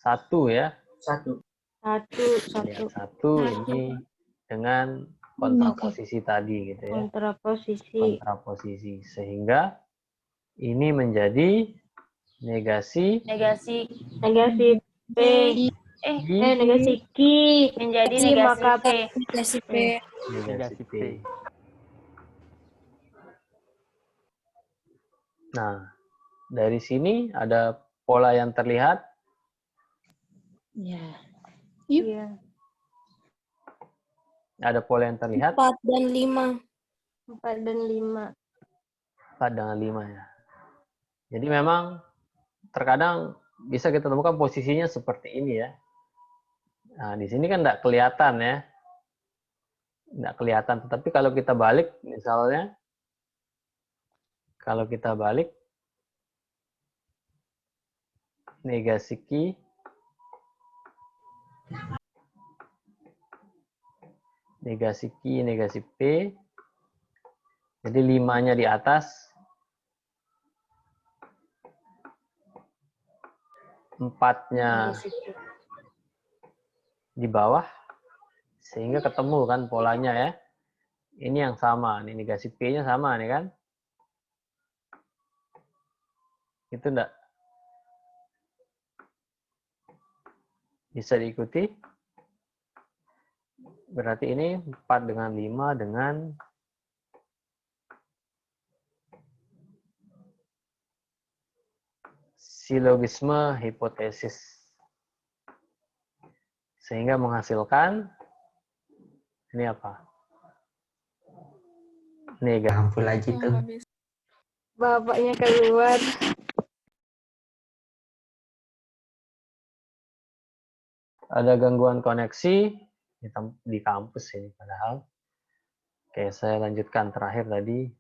Speaker 1: 1 ya.
Speaker 7: Satu.
Speaker 1: Lihat 1 ini dengan kontraposisi tadi gitu ya. Kontraposisi. Sehingga ini menjadi negasi
Speaker 7: Negasi P.
Speaker 1: negasi
Speaker 7: Q menjadi negasi P.
Speaker 4: Negasi P.
Speaker 1: negasi P. Nah, dari sini ada pola yang terlihat.
Speaker 6: Ya.
Speaker 7: Iya.
Speaker 1: Ada pola yang terlihat.
Speaker 4: 4 dan 5.
Speaker 7: 4 dan 5.
Speaker 1: 4 dengan 5 ya. Jadi memang terkadang bisa kita temukan posisinya seperti ini ya. Nah, di sini kan tidak kelihatan ya. Tidak kelihatan. Tetapi kalau kita balik misalnya, kalau kita balik negasi Q, negasi Q, negasi P, jadi 5-nya di atas, 4-nya di bawah, sehingga ketemu kan polanya ya. Ini yang sama, ini negasi P-nya sama nih kan. Itu enggak bisa diikuti. Berarti ini 4 dengan 5 dengan silogisme hipotesis. Sehingga menghasilkan ini apa? Negatif.
Speaker 5: Lampu lagi tuh.
Speaker 7: Bapaknya keluar.
Speaker 1: Ada gangguan koneksi di kampus ini padahal. Oke, saya lanjutkan terakhir tadi.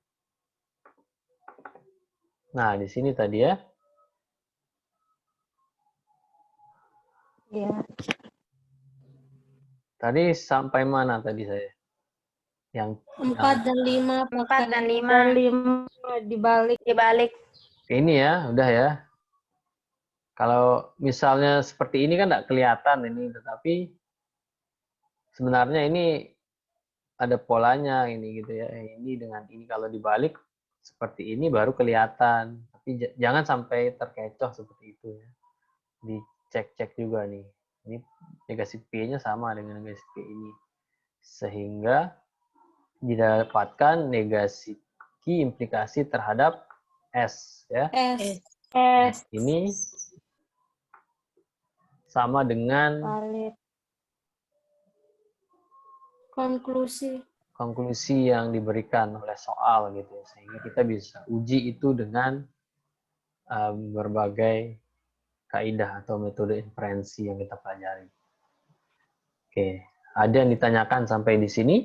Speaker 1: Nah, di sini tadi ya.
Speaker 7: Iya.
Speaker 1: Tadi sampai mana tadi saya? Yang
Speaker 4: 4 dan 5
Speaker 8: 4 dan 5
Speaker 7: Dan 5 dibalik.
Speaker 8: dibalik.
Speaker 1: ini ya, udah ya. Kalau misalnya seperti ini kan nggak kelihatan ini, tetapi sebenarnya ini ada polanya ini gitu ya. Ini dengan ini kalau dibalik seperti ini baru kelihatan. Tapi jangan sampai terkecoh seperti itu ya. Dicek-cek juga nih. Ini negasi P-nya sama dengan negasi P ini. Sehingga didapatkan negasi Q implikasi terhadap S ya.
Speaker 4: S.
Speaker 1: Ini sama dengan
Speaker 7: Valid.
Speaker 1: konklusi yang diberikan oleh soal gitu ya. Sehingga kita bisa uji itu dengan berbagai kaidah atau metode inferensi yang kita pelajari. Oke, ada yang ditanyakan sampai di sini?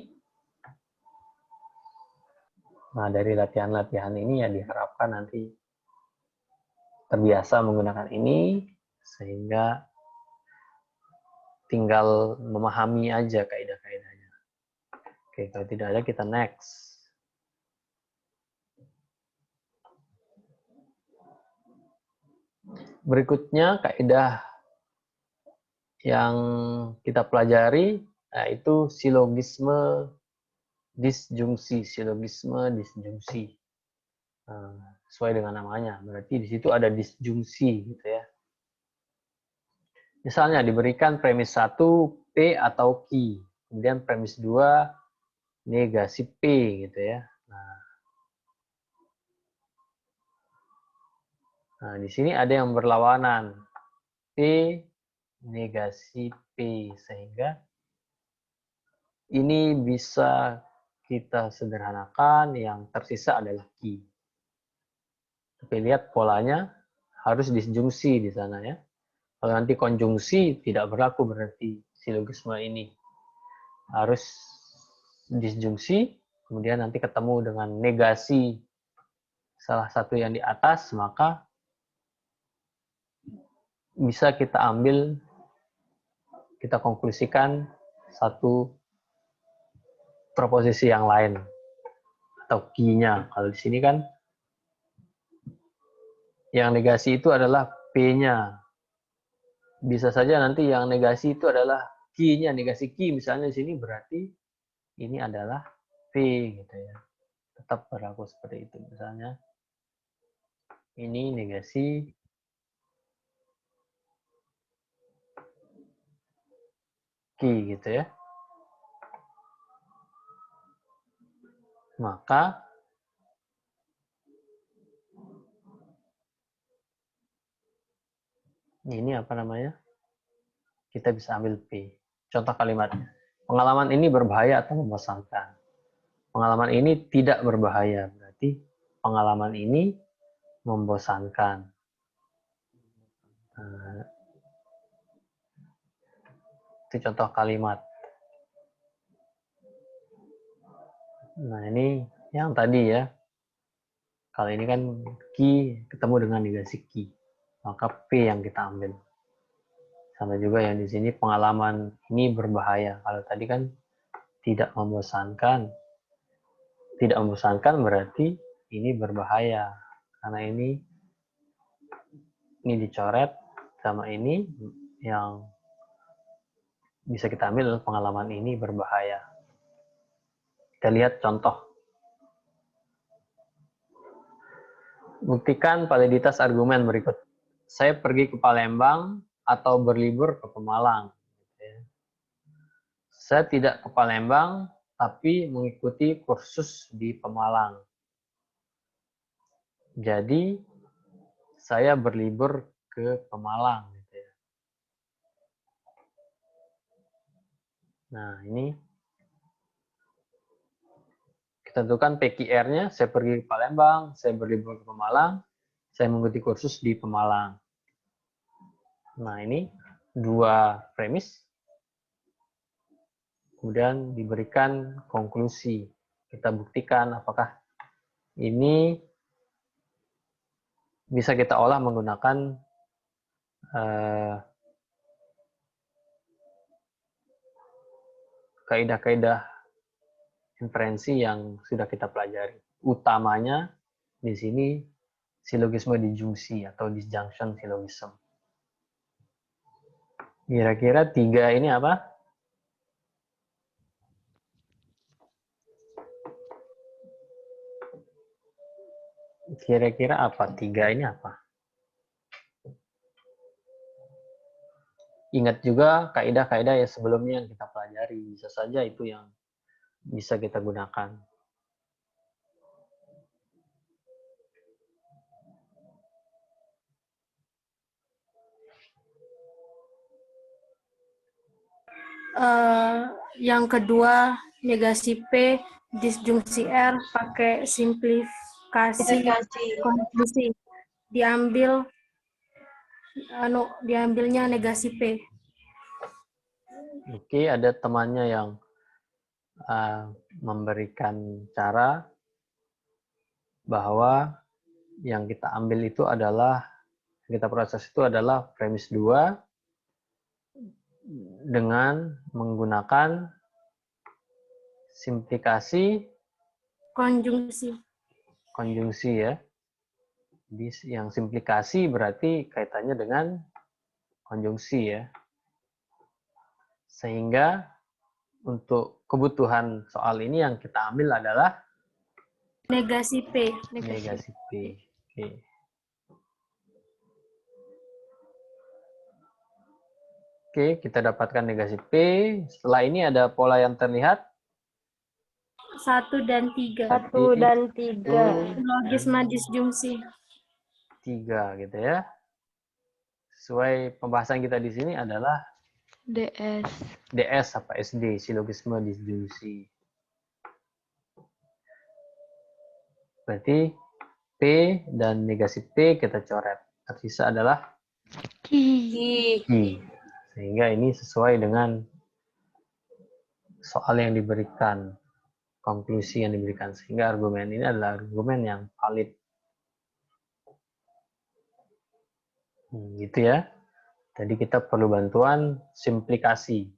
Speaker 1: Nah, dari latihan-latihan ini ya diharapkan nanti terbiasa menggunakan ini sehingga tinggal memahami aja kaidah-kaidahnya. Oke, kalau tidak ada kita next. Berikutnya kaidah yang kita pelajari yaitu silogisme disjungsi. Sesuai dengan namanya, berarti di situ ada disjungsi gitu ya. Misalnya diberikan premis 1 P atau Q, kemudian premis 2 negasi P gitu ya. Nah, di sini ada yang berlawanan P negasi P, sehingga ini bisa kita sederhanakan, yang tersisa adalah Q. Tapi lihat polanya harus disjungsi di sana ya. Kalau nanti konjungsi tidak berlaku berarti silogisme ini. Harus disjungsi, kemudian nanti ketemu dengan negasi salah satu yang di atas, maka bisa kita ambil, kita konklusikan satu proposisi yang lain atau Q-nya. Kalau di sini kan yang negasi itu adalah P-nya. Bisa saja nanti yang negasi itu adalah Q-nya, negasi Q misalnya di sini, berarti ini adalah P gitu ya. Tetap berlaku seperti itu. Misalnya ini negasi Q gitu ya. Maka ini apa namanya? Kita bisa ambil P. Contoh kalimatnya. Pengalaman ini berbahaya atau membosankan? Pengalaman ini tidak berbahaya. Berarti pengalaman ini membosankan. Itu contoh kalimat. Nah, ini yang tadi ya. Kalau ini kan Q ketemu dengan negasi Q. Maka P yang kita ambil. Sama juga yang di sini pengalaman ini berbahaya. Kalau tadi kan tidak membosankan. Tidak membosankan berarti ini berbahaya. Karena ini dicoret sama ini yang bisa kita ambil adalah pengalaman ini berbahaya. Kita lihat contoh. Buktikan validitas argumen berikut. Saya pergi ke Palembang atau berlibur ke Pemalang. Saya tidak ke Palembang, tapi mengikuti kursus di Pemalang. Jadi, saya berlibur ke Pemalang gitu ya. Nah, ini kita tentukan PQR-nya, saya pergi ke Palembang, saya berlibur ke Pemalang, saya mengikuti kursus di Pemalang. Nah, ini dua premis. Kemudian diberikan konklusi. Kita buktikan apakah ini bisa kita olah menggunakan kaidah-kaidah inferensi yang sudah kita pelajari. Utamanya di sini silogisme disjungsi atau disjunction syllogism. Kira-kira 3 ini apa? Kira-kira apa? 3 ini apa? Ingat juga kaidah-kaidah yang sebelumnya yang kita pelajari. Bisa saja itu yang bisa kita gunakan.
Speaker 4: Yang kedua, negasi P, disjungsi R, pakai simplifikasi konklusi. Diambilnya negasi P.
Speaker 1: Oke, ada temannya yang memberikan cara bahwa yang kita ambil itu adalah, kita proses itu adalah premis 2 dengan menggunakan simplikasi konjungsi ya. Yang simplikasi berarti kaitannya dengan konjungsi ya. Sehingga untuk kebutuhan soal ini yang kita ambil adalah
Speaker 4: Negasi P.
Speaker 1: negasi P. Oke. Oke, kita dapatkan negasi P. Setelah ini ada pola yang terlihat.
Speaker 4: 1 dan 3.
Speaker 7: 1 dan 3.
Speaker 4: Silogisme disjungsi.
Speaker 1: 3 gitu ya. Sesuai pembahasan kita di sini adalah DS apa SD, silogisme disjungsi. Berarti P dan negasi P kita coret. Tersisa adalah
Speaker 3: Ki.
Speaker 1: Sehingga ini sesuai dengan soal yang diberikan, konklusi yang diberikan. Sehingga argumen ini adalah argumen yang valid. Gitu ya. Jadi kita perlu bantuan simplikasi.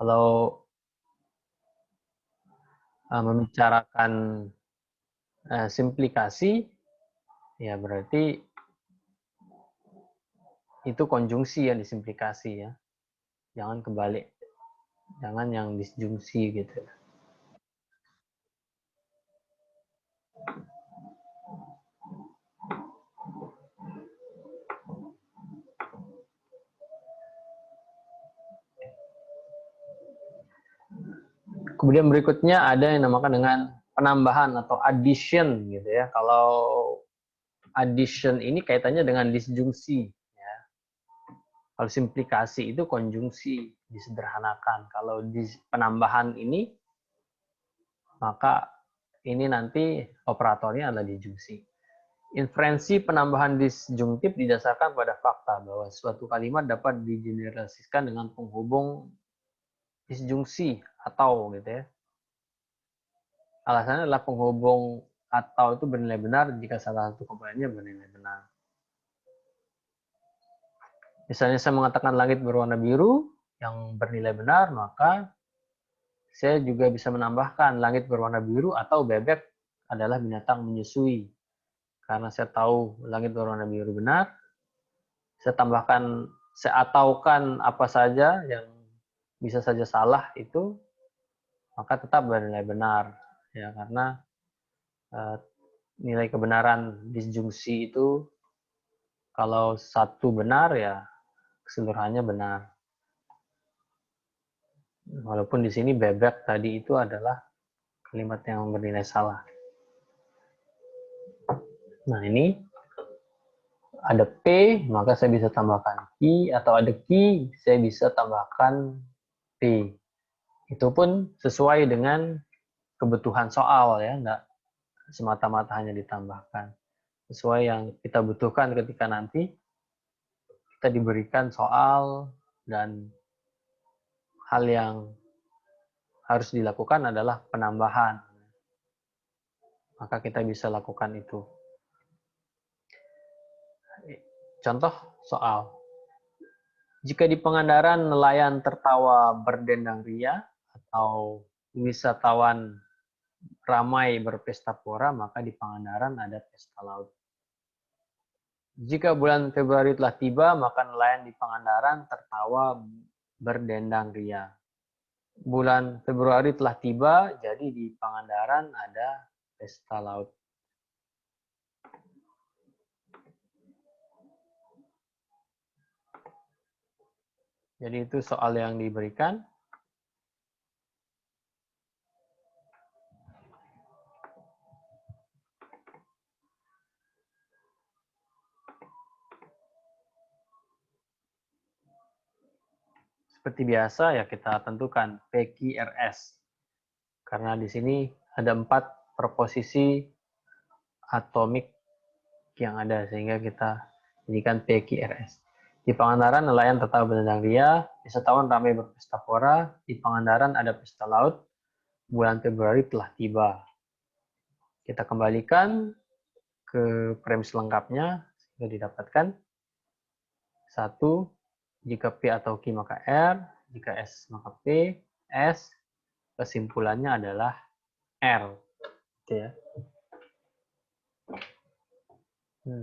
Speaker 1: Kalau membicarakan simplikasi, ya berarti itu konjungsi yang disimplikasi ya. Jangan kebalik. Jangan yang disjungsi gitu. Kemudian berikutnya ada yang dinamakan dengan penambahan atau addition gitu ya. Kalau addition ini kaitannya dengan disjungsi ya. Kalau simplikasi itu konjungsi, disederhanakan. Kalau di penambahan ini maka ini nanti operatornya adalah disjungsi. Inferensi penambahan disjungtif didasarkan pada fakta bahwa suatu kalimat dapat digeneralisasikan dengan penghubung disjungsi atau gitu ya. Alasannya adalah penghubung atau itu bernilai benar jika salah satu komponennya bernilai benar. Misalnya saya mengatakan langit berwarna biru yang bernilai benar, maka saya juga bisa menambahkan langit berwarna biru atau bebek adalah binatang menyusui. Karena saya tahu langit berwarna biru benar, saya tambahkan, saya ataukan apa saja yang bisa saja salah itu, maka tetap bernilai benar. Ya, karena nilai kebenaran disjungsi itu kalau satu benar ya keseluruhannya benar. Walaupun di sini bebek tadi itu adalah kalimat yang bernilai salah. Nah ini ada P, maka saya bisa tambahkan Q, atau ada Q, saya bisa tambahkan P. Itu pun sesuai dengan kebutuhan soal ya, enggak semata-mata hanya ditambahkan. Sesuai yang kita butuhkan ketika nanti kita diberikan soal dan hal yang harus dilakukan adalah penambahan. Maka kita bisa lakukan itu. Contoh soal. Jika di Pangandaran nelayan tertawa berdendang ria atau wisatawan ramai berpesta pora, maka di Pangandaran ada pesta laut. Jika bulan Februari telah tiba, maka nelayan di Pangandaran tertawa berdendang ria. Bulan Februari telah tiba, jadi di Pangandaran ada pesta laut. Jadi itu soal yang diberikan. Seperti biasa ya kita tentukan PQRS. Karena di sini ada 4 preposisi atomik yang ada sehingga kita jadikan PQRS. Di Pangandaran nelayan tertawa berdendang ria, wisatawan ramai berpesta pora, di Pangandaran ada pesta laut, bulan Februari telah tiba. Kita kembalikan ke premis lengkapnya sehingga didapatkan 1. Jika P atau Q maka R, jika S maka P, S, kesimpulannya adalah R. Gitu ya.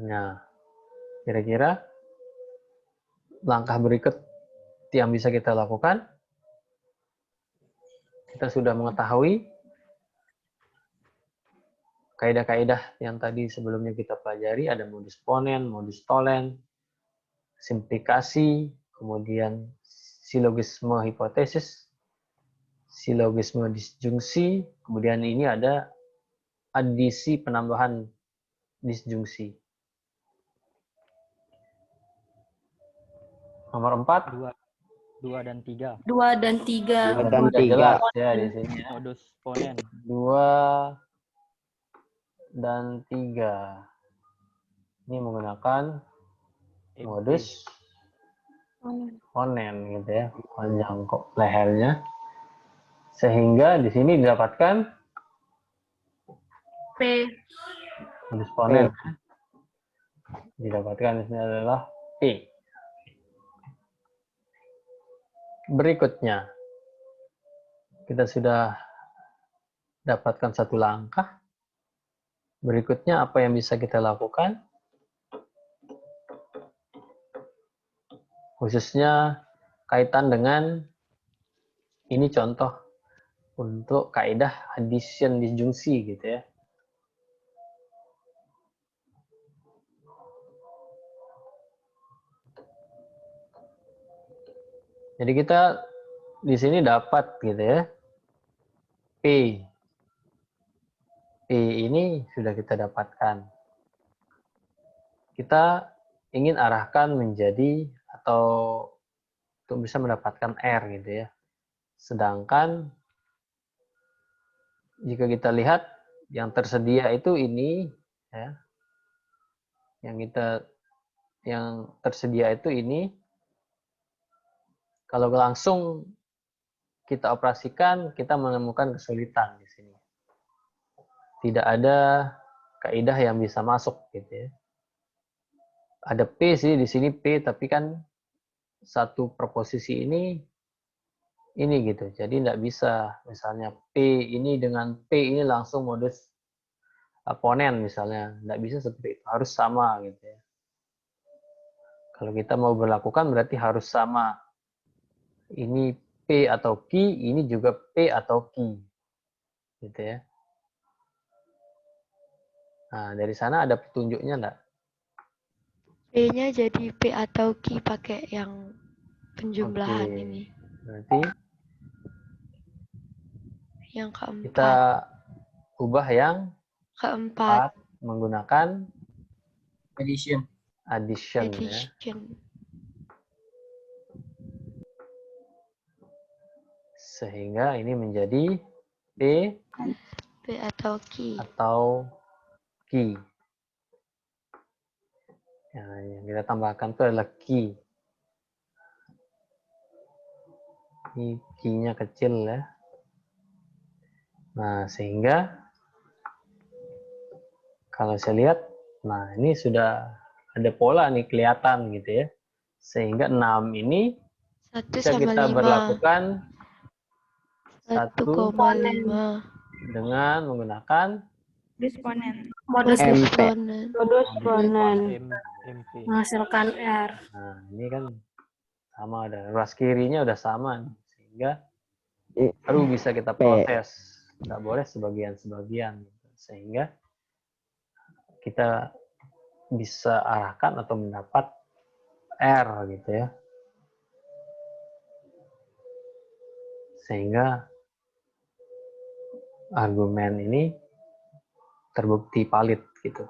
Speaker 1: Nah, kira-kira langkah berikut yang bisa kita lakukan, kita sudah mengetahui kaidah-kaidah yang tadi sebelumnya kita pelajari, ada modus ponen, modus tolen, simplikasi, kemudian silogisme hipotesis, silogisme disjungsi, kemudian ini ada adisi penambahan disjungsi. Nomor 4.
Speaker 8: 2 dan 3.
Speaker 4: 2 dan 3.
Speaker 5: Dan
Speaker 1: Sudah
Speaker 5: 3.
Speaker 1: jelas ya di sini ya.
Speaker 8: Modus ponen.
Speaker 1: 2 dan 3. Ini menggunakan modus ponen gitu ya, panjang kok lehernya. Sehingga di sini didapatkan
Speaker 4: P.
Speaker 1: modus ponen. Didapatkan di sini adalah P. Berikutnya, kita sudah dapatkan satu langkah. Berikutnya apa yang bisa kita lakukan? Khususnya kaitan dengan ini contoh untuk kaidah addition disjungsi gitu ya. Jadi kita di sini dapat gitu ya. P. P ini sudah kita dapatkan. Kita ingin arahkan menjadi atau untuk bisa mendapatkan R gitu ya. Sedangkan jika kita lihat yang tersedia itu ini ya. Yang tersedia itu ini. Kalau langsung kita operasikan, kita menemukan kesulitan di sini. Tidak ada kaidah yang bisa masuk gitu ya. Ada P sih di sini P, tapi kan satu proposisi ini gitu. Jadi tidak bisa misalnya P ini dengan P ini langsung modus ponen misalnya. Tidak bisa seperti itu. Harus sama gitu ya. Kalau kita mau berlakukan berarti harus sama. Ini P atau Q, ini juga P atau Q. Gitu ya. Nah, dari sana ada petunjuknya enggak?
Speaker 3: P-nya jadi P atau Q pakai yang penjumlahan
Speaker 1: Oke.
Speaker 3: ini.
Speaker 1: Berarti
Speaker 3: Yang keempat.
Speaker 1: kita ubah yang
Speaker 3: Keempat.
Speaker 1: menggunakan
Speaker 9: Addition.
Speaker 1: addition ya.
Speaker 3: Addition.
Speaker 1: Sehingga ini menjadi P
Speaker 3: P atau key.
Speaker 1: atau key. Ya, yang kita tambahkan itu adalah key. Ini key-nya kecil ya. Nah, sehingga kalau saya lihat, nah ini sudah ada pola nih kelihatan gitu ya. Sehingga 6 ini
Speaker 3: 1
Speaker 1: bisa
Speaker 3: sama
Speaker 1: kita
Speaker 3: 5.
Speaker 1: berlakukan
Speaker 3: 1,5.
Speaker 1: dengan menggunakan
Speaker 6: Disponen.
Speaker 4: Modus
Speaker 5: MP.
Speaker 3: Disponen.
Speaker 7: Modus ponen.
Speaker 8: MP.
Speaker 4: menghasilkan R.
Speaker 1: Nah, ini kan sama ada ruas kirinya udah sama nih. Sehingga baru bisa kita proses. Nggak boleh sebagian-sebagian. Sehingga kita bisa arahkan atau mendapat R gitu ya. Sehingga argumen ini terbukti valid gitu.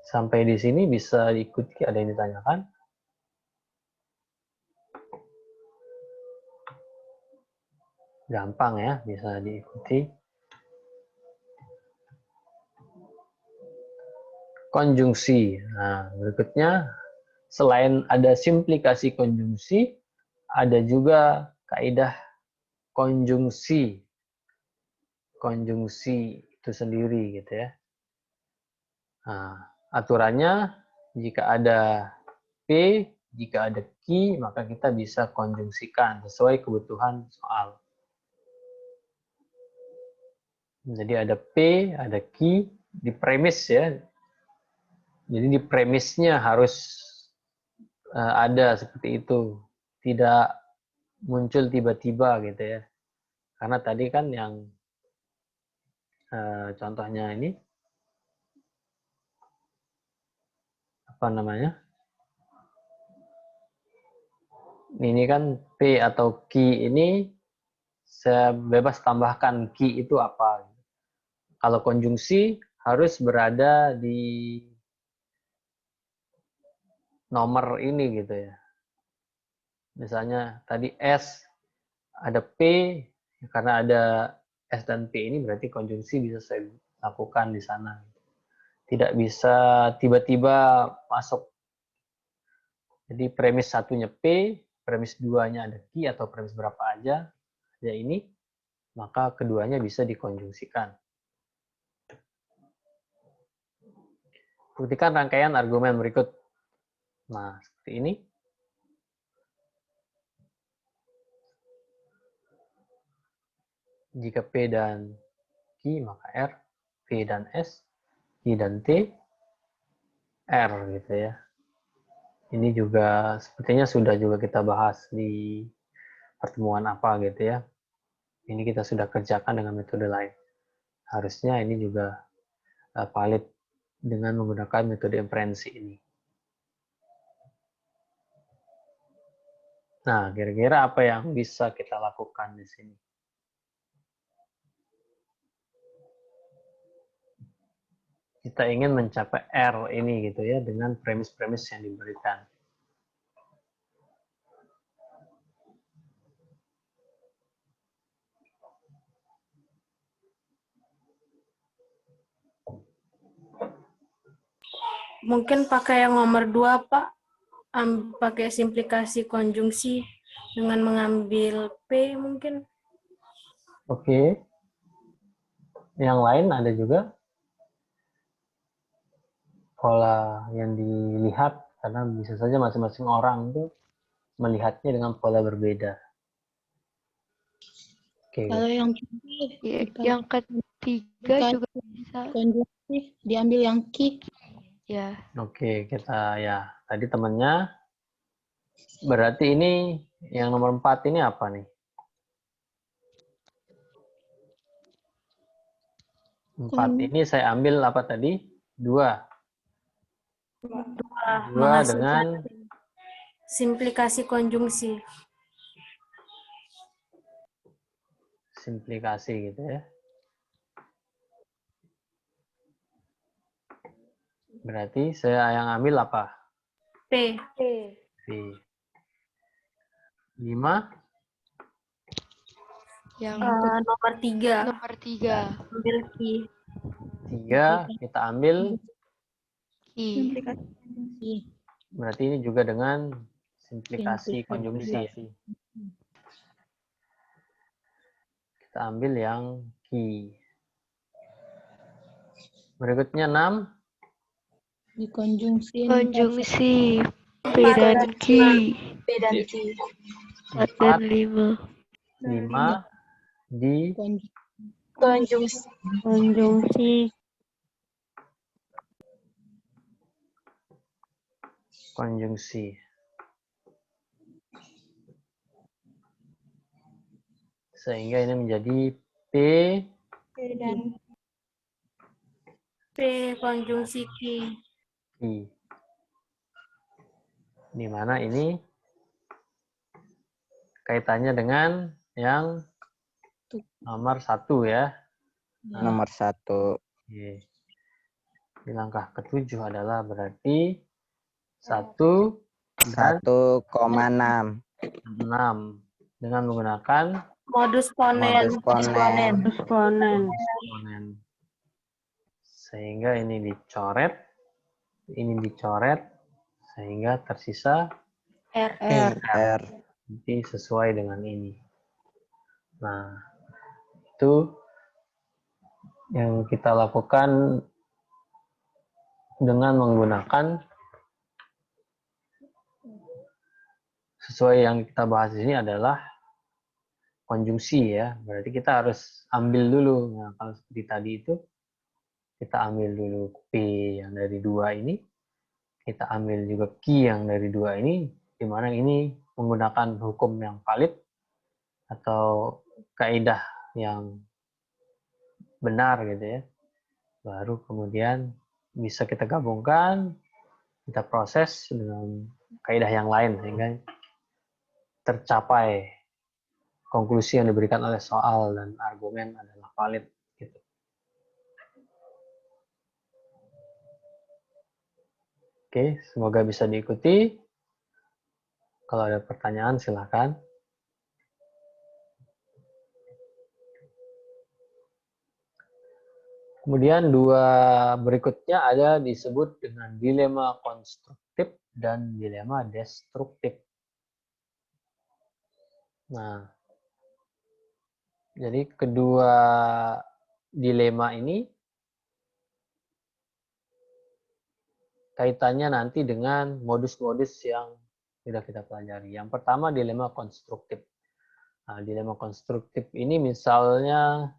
Speaker 1: Sampai di sini bisa diikuti, ada yang ditanyakan? Gampang ya, bisa diikuti. Konjungsi. Nah, berikutnya selain ada simplikasi konjungsi, ada juga kaidah konjungsi. Konjungsi itu sendiri gitu ya. Nah, aturannya jika ada P, jika ada Q, maka kita bisa konjungsikan sesuai kebutuhan soal. Jadi ada P, ada Q di premis ya. Jadi di premisnya harus ada seperti itu. Tidak muncul tiba-tiba gitu ya. Karena tadi kan yang contohnya ini apa namanya? Ini kan P atau Q ini saya bebas tambahkan Q itu apa. Kalau konjungsi harus berada di nomor ini gitu ya. Misalnya tadi S ada P, karena ada S dan P ini berarti konjungsi bisa saya lakukan di sana. Tidak bisa tiba-tiba masuk. Jadi premis satunya P, premis duanya ada Q atau premis berapa aja, ya ini, maka keduanya bisa dikonjungsikan. Buktikan rangkaian argumen berikut. Nah, seperti ini. Jika P dan Q, maka R, P dan S, I dan T, R gitu ya. Ini juga sepertinya sudah juga kita bahas di pertemuan apa gitu ya. Ini kita sudah kerjakan dengan metode lain. Harusnya ini juga valid dengan menggunakan metode inferensi ini. Nah, kira-kira apa yang bisa kita lakukan di sini? Kita ingin mencapai R ini gitu ya dengan premis-premis yang diberikan.
Speaker 4: Mungkin pakai yang nomor 2, Pak. Pakai simplikasi konjungsi dengan mengambil P mungkin.
Speaker 1: Oke. Yang lain ada juga pola yang dilihat, karena bisa saja masing-masing orang itu melihatnya dengan pola berbeda. Oke.
Speaker 6: Kalau yang
Speaker 3: Yang ketiga
Speaker 6: bukan
Speaker 3: juga bisa.
Speaker 6: konjungsi diambil yang ki.
Speaker 3: Ya.
Speaker 1: Oke, kita ya. Tadi temannya berarti ini yang nomor 4 ini apa nih? 4 ini saya ambil apa tadi? 2. 2 dengan
Speaker 4: simplikasi konjungsi.
Speaker 1: simplikasi gitu ya. Berarti saya yang ambil apa?
Speaker 4: P.
Speaker 1: P. 5.
Speaker 3: Yang
Speaker 4: Nomor 3.
Speaker 3: nomor 3.
Speaker 4: Ambil Q.
Speaker 1: 3 kita ambil.
Speaker 3: Ki.
Speaker 6: Simplikasi konjungsi.
Speaker 1: Berarti ini juga dengan simplikasi konjungsi. Ya.
Speaker 8: Simplikasi.
Speaker 1: Kita ambil yang ki. Berikutnya 6.
Speaker 6: Dikonjungsi.
Speaker 3: Konjungsi P dan Ki.
Speaker 6: P dan Q.
Speaker 3: 4 dan 5.
Speaker 1: 5 di
Speaker 6: Konjungsi.
Speaker 1: konjungsi. Sehingga ini menjadi P
Speaker 6: Dan
Speaker 4: P konjungsi Q.
Speaker 1: ki. Di mana ini kaitannya dengan yang nomor 1 ya.
Speaker 5: Nomor 1.
Speaker 1: Oke. Di langkah ke-7 adalah berarti 1 dan
Speaker 5: 1,6.
Speaker 1: 6 dengan menggunakan
Speaker 4: Modus ponen.
Speaker 5: Modus ponen.
Speaker 1: eksponen. Sehingga ini dicoret, sehingga tersisa
Speaker 4: R.
Speaker 5: R.
Speaker 1: nanti sesuai dengan ini. Nah, itu yang kita lakukan dengan menggunakan sesuai yang kita bahas di sini adalah konjungsi ya. Berarti kita harus ambil dulu. Nah, kalau seperti tadi itu kita ambil dulu P yang dari 2 ini, kita ambil juga Q yang dari 2 ini, di mana ini menggunakan hukum yang valid atau kaidah yang benar gitu ya. Baru kemudian bisa kita gabungkan, kita proses dengan kaidah yang lain sehingga tercapai konklusi yang diberikan oleh soal dan argumen adalah valid gitu. Oke, semoga bisa diikuti. Kalau ada pertanyaan silakan. Kemudian 2 berikutnya ada disebut dengan dilema konstruktif dan dilema destruktif. Nah, jadi kedua dilema ini kaitannya nanti dengan modus-modus yang sudah kita pelajari. Yang pertama dilema konstruktif. Nah, dilema konstruktif ini misalnya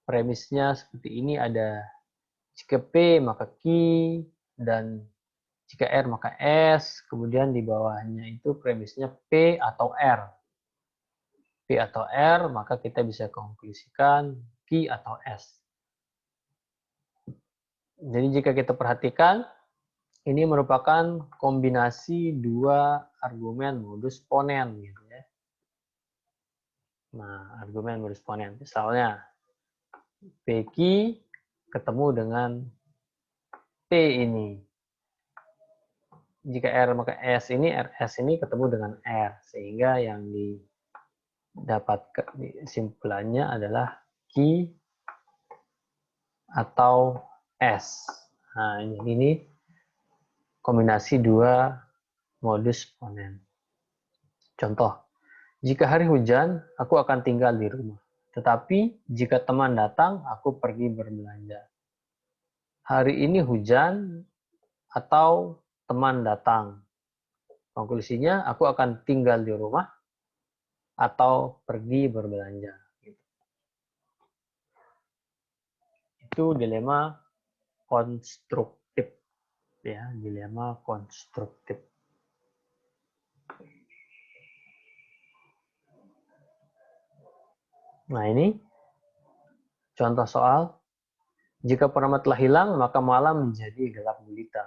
Speaker 1: premisnya seperti ini, ada jika P maka Q dan jika R maka S, kemudian di bawahnya itu premisnya P atau R. P atau R, maka kita bisa konklusikan Q atau S. Jadi jika kita perhatikan, ini merupakan kombinasi 2 argumen modus ponen gitu ya. Nah, argumen modus ponen. Misalnya PQ ketemu dengan P ini. Jika R maka S ini, RS ini ketemu dengan R. Sehingga yang didapat kesimpulannya adalah Q atau S. Nah, ini kombinasi 2 modus ponen. Contoh, jika hari hujan, aku akan tinggal di rumah. Tetapi jika teman datang, aku pergi berbelanja. Hari ini hujan atau teman datang. Konklusinya, aku akan tinggal di rumah atau pergi berbelanja. Itu dilema konstruktif. Ya, dilema konstruktif. Nah, ini contoh soal. Jika purnama telah hilang, maka malam menjadi gelap gulita.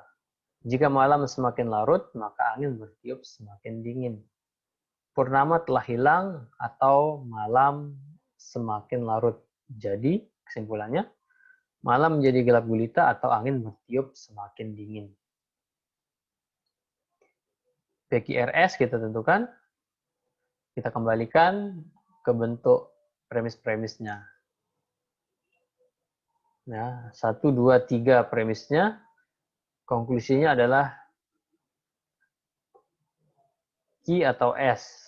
Speaker 1: Jika malam semakin larut, maka angin bertiup semakin dingin. Purnama telah hilang atau malam semakin larut. Jadi, kesimpulannya, Malam menjadi gelap gulita atau angin bertiup semakin dingin. PQRS kita tentukan. Kita kembalikan ke bentuk premis-premisnya. Nah, 1, 2, 3 premisnya. Konklusinya adalah Q atau S.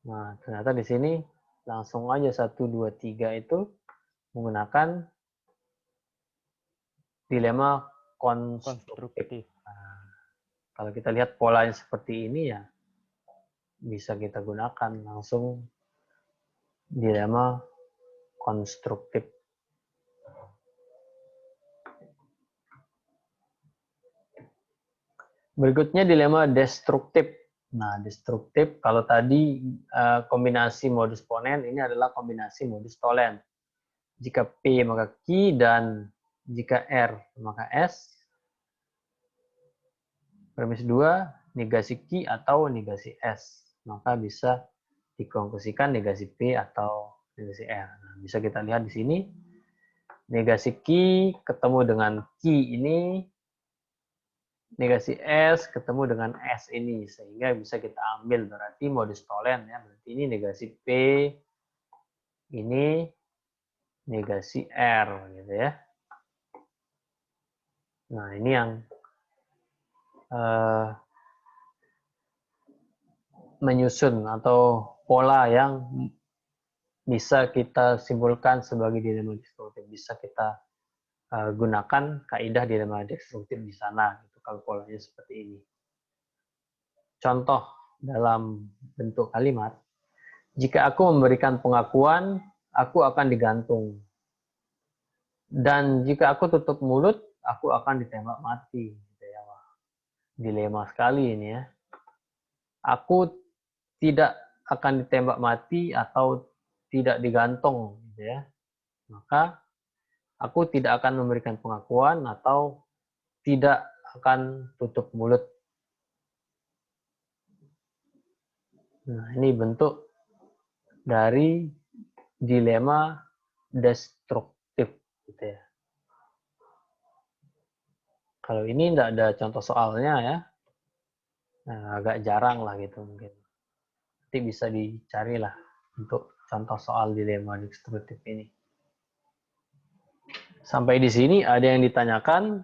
Speaker 1: Nah, ternyata di sini langsung aja 1, 2, 3 itu menggunakan dilema konstruktif. Nah, kalau kita lihat polanya seperti ini ya bisa kita gunakan langsung dilema konstruktif. Berikutnya dilema destruktif. Nah, destruktif kalau tadi kombinasi modus ponen, ini adalah kombinasi modus tolen. Jika P maka Q dan jika R maka S. Premis 2, negasi Q atau negasi S. Maka bisa dikonklusikan negasi P atau negasi R. Nah, bisa kita lihat di sini. Negasi Q ketemu dengan Q ini. Negasi S ketemu dengan S ini, sehingga bisa kita ambil berarti modus tolen ya. Berarti ini negasi P, ini negasi R gitu ya. Nah, ini yang menyusun atau pola yang bisa kita simpulkan sebagai dilema destruktif. Bisa kita gunakan kaidah dilema destruktif di sana gitu, kalau polanya seperti ini. Contoh dalam bentuk kalimat, jika aku memberikan pengakuan, aku akan digantung. Dan jika aku tutup mulut, aku akan ditembak mati. Wah, dilema sekali ini ya. Aku tidak akan ditembak mati atau tidak digantung, gitu ya. Maka aku tidak akan memberikan pengakuan atau tidak akan tutup mulut. Nah, ini bentuk dari dilema destruktif, gitu ya. Kalau ini tidak ada contoh soalnya ya, nah, agak jarang lah gitu mungkin. Nanti bisa dicari lah untuk contoh soal dilema destruktif ini. Sampai di sini ada yang ditanyakan?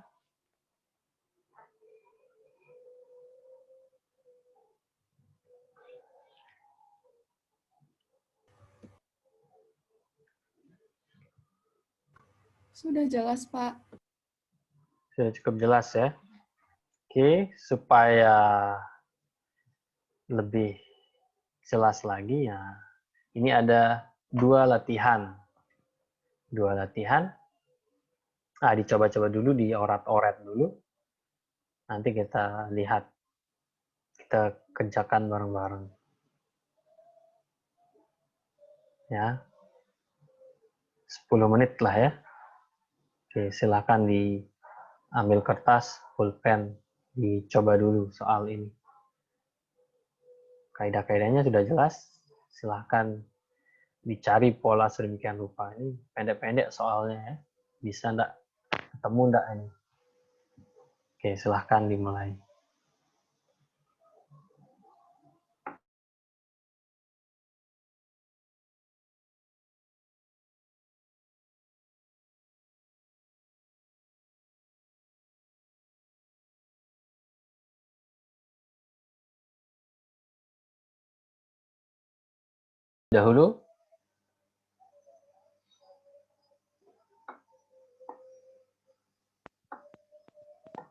Speaker 9: Sudah jelas, Pak.
Speaker 1: Sudah cukup jelas ya. Oke, supaya lebih jelas lagi ya, ini ada 2 latihan. 2 latihan. Nah, dicoba-coba dulu, diorat-orat dulu. Nanti kita lihat. Kita kerjakan bareng-bareng. Ya. 10 menit lah ya. Oke, silakan diambil kertas, pulpen, dicoba dulu soal ini. Kaidah-kaidahnya sudah jelas, silakan dicari pola sedemikian rupa. Ini pendek-pendek soalnya ya. Bisa enggak? Ketemu enggak ini? Oke, silakan dimulai. Dahulu.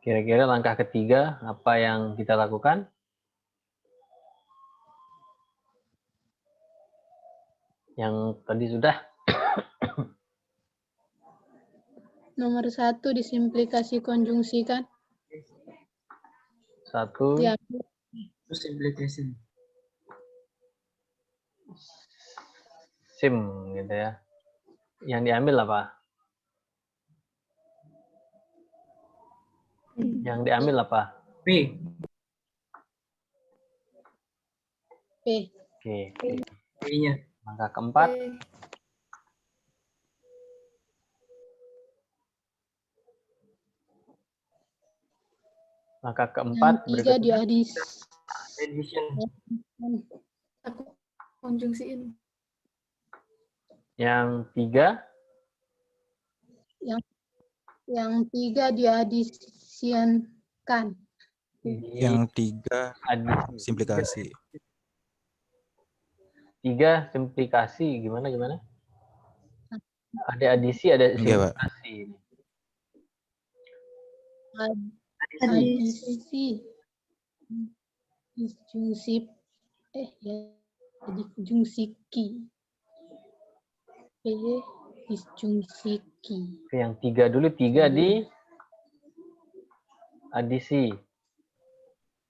Speaker 1: Kira-kira langkah ketiga apa yang kita lakukan? Yang tadi sudah.
Speaker 9: Nomor 1 disimplikasi konjungsikan.
Speaker 1: 1.
Speaker 9: Diambil.
Speaker 1: Sim gitu ya. Yang diambil apa? Yang diambil apa?
Speaker 10: P.
Speaker 1: Oke.
Speaker 10: P-nya.
Speaker 1: Langkah keempat. Maka
Speaker 9: Yang
Speaker 1: keempat
Speaker 9: 3
Speaker 1: berikutnya
Speaker 9: diadis.
Speaker 10: Addition.
Speaker 9: Aku konjungsiin.
Speaker 1: yang 3
Speaker 9: Yang 3 diadisiankan.
Speaker 11: Yang 3
Speaker 1: adisi.
Speaker 11: simplikasi.
Speaker 1: 3 simplikasi gimana? Ada adisi, ada
Speaker 11: Enggak, Pak.
Speaker 1: simplikasi.
Speaker 9: Adisi. Disjungsif. Disjungsiki. Disjungsiki.
Speaker 1: Oke, yang 3 dulu, 3 di adisi.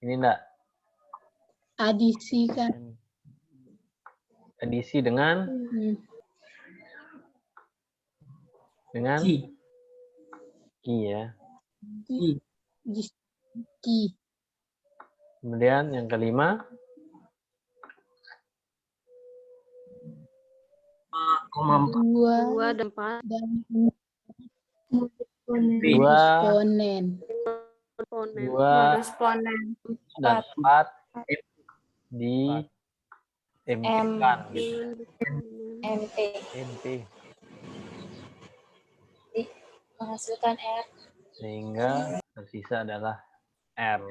Speaker 1: Ini enggak?
Speaker 9: Adisi kan.
Speaker 1: Adisi dengan
Speaker 10: Ki.
Speaker 1: ki ya.
Speaker 9: Ki.
Speaker 1: Kemudian yang kelima,
Speaker 9: Dua
Speaker 3: dan 4.
Speaker 9: dan
Speaker 1: dua
Speaker 9: eksponen.
Speaker 4: Responen.
Speaker 1: dan 4 diempirkan.
Speaker 6: MP menghasilkan R.
Speaker 1: Sehingga tersisa adalah R.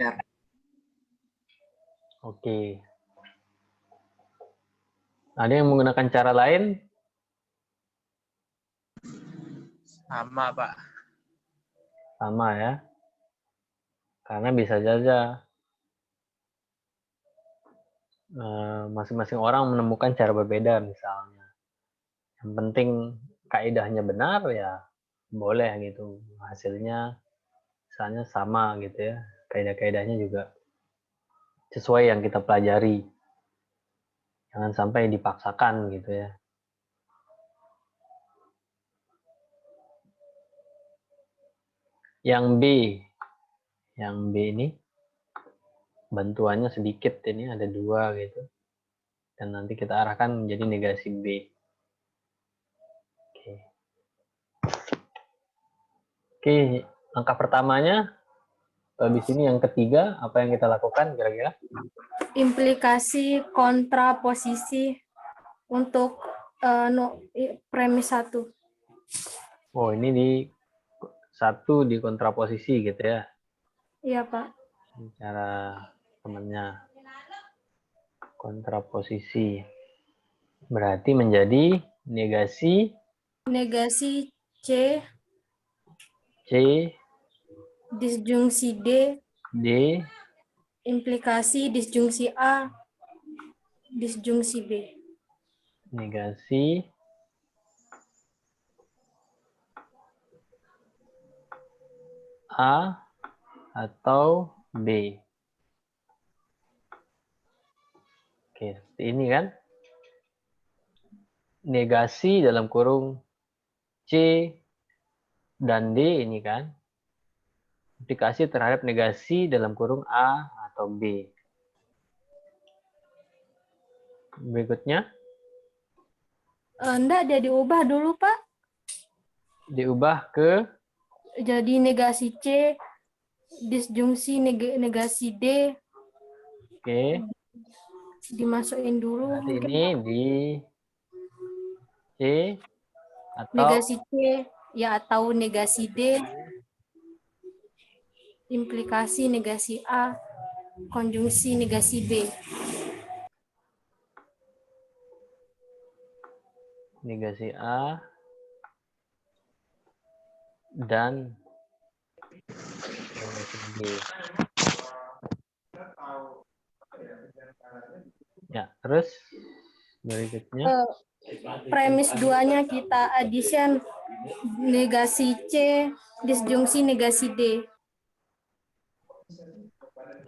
Speaker 1: Oke. Ada yang menggunakan cara lain?
Speaker 10: Sama, Pak.
Speaker 1: Sama ya. Karena bisa saja masing-masing orang menemukan cara berbeda misalnya. Yang penting kaidahnya benar ya boleh gitu. Hasilnya misalnya sama gitu ya. Kaidah-kaidahnya juga sesuai yang kita pelajari. Jangan sampai dipaksakan gitu ya. Yang B ini bantuannya sedikit, ini ada 2 gitu. Dan nanti kita arahkan menjadi negasi B. Oke, langkah pertamanya di sini yang ketiga, apa yang kita lakukan kira-kira?
Speaker 4: Implikasi kontraposisi untuk premis 1.
Speaker 1: Oh, ini di 1 di kontraposisi gitu ya.
Speaker 4: Iya, Pak.
Speaker 1: Cara temannya. Kontraposisi. Berarti menjadi negasi
Speaker 4: C disjungsi D implikasi disjungsi A disjungsi B.
Speaker 1: Negasi A atau B. Oke, seperti ini kan. Negasi dalam kurung C dan D ini kan. Implikasi terhadap negasi dalam kurung A atau B. Berikutnya.
Speaker 4: Enggak, dia diubah dulu, Pak.
Speaker 1: Diubah ke?
Speaker 4: Jadi negasi C, disjungsi negasi D.
Speaker 1: Oke.
Speaker 4: Dimasukin dulu.
Speaker 1: Berarti ini di C atau?
Speaker 4: Negasi C, ya atau negasi D. Implikasi negasi A, konjungsi negasi B.
Speaker 1: Negasi A dan negasi B. Ya, terus berikutnya.
Speaker 4: Premis 2-nya kita addition negasi C, disjungsi negasi D.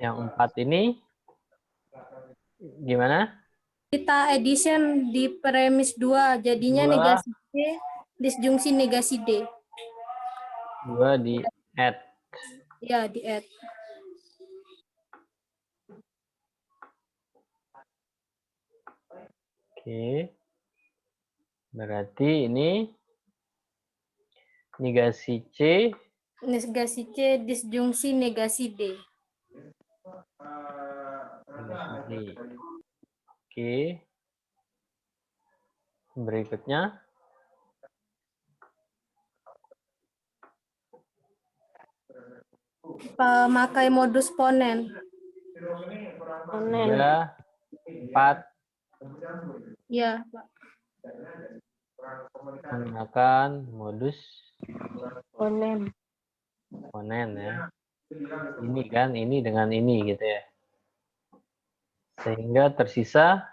Speaker 1: Yang 4 ini gimana?
Speaker 4: Kita addition di premis 2, jadinya
Speaker 1: 2.
Speaker 4: negasi C, disjungsi negasi D.
Speaker 1: 2 di add.
Speaker 4: Ya, di add.
Speaker 1: Oke. Berarti ini negasi C.
Speaker 4: Negasi C, disjungsi negasi D.
Speaker 1: Negasi D. Oke. Berikutnya.
Speaker 4: Pemakai modus ponen.
Speaker 1: 3, 4.
Speaker 4: Ya, Pak.
Speaker 1: Menggunakan modus
Speaker 7: Ponen.
Speaker 1: ponen ya. Ini kan, ini dengan ini gitu ya. Sehingga tersisa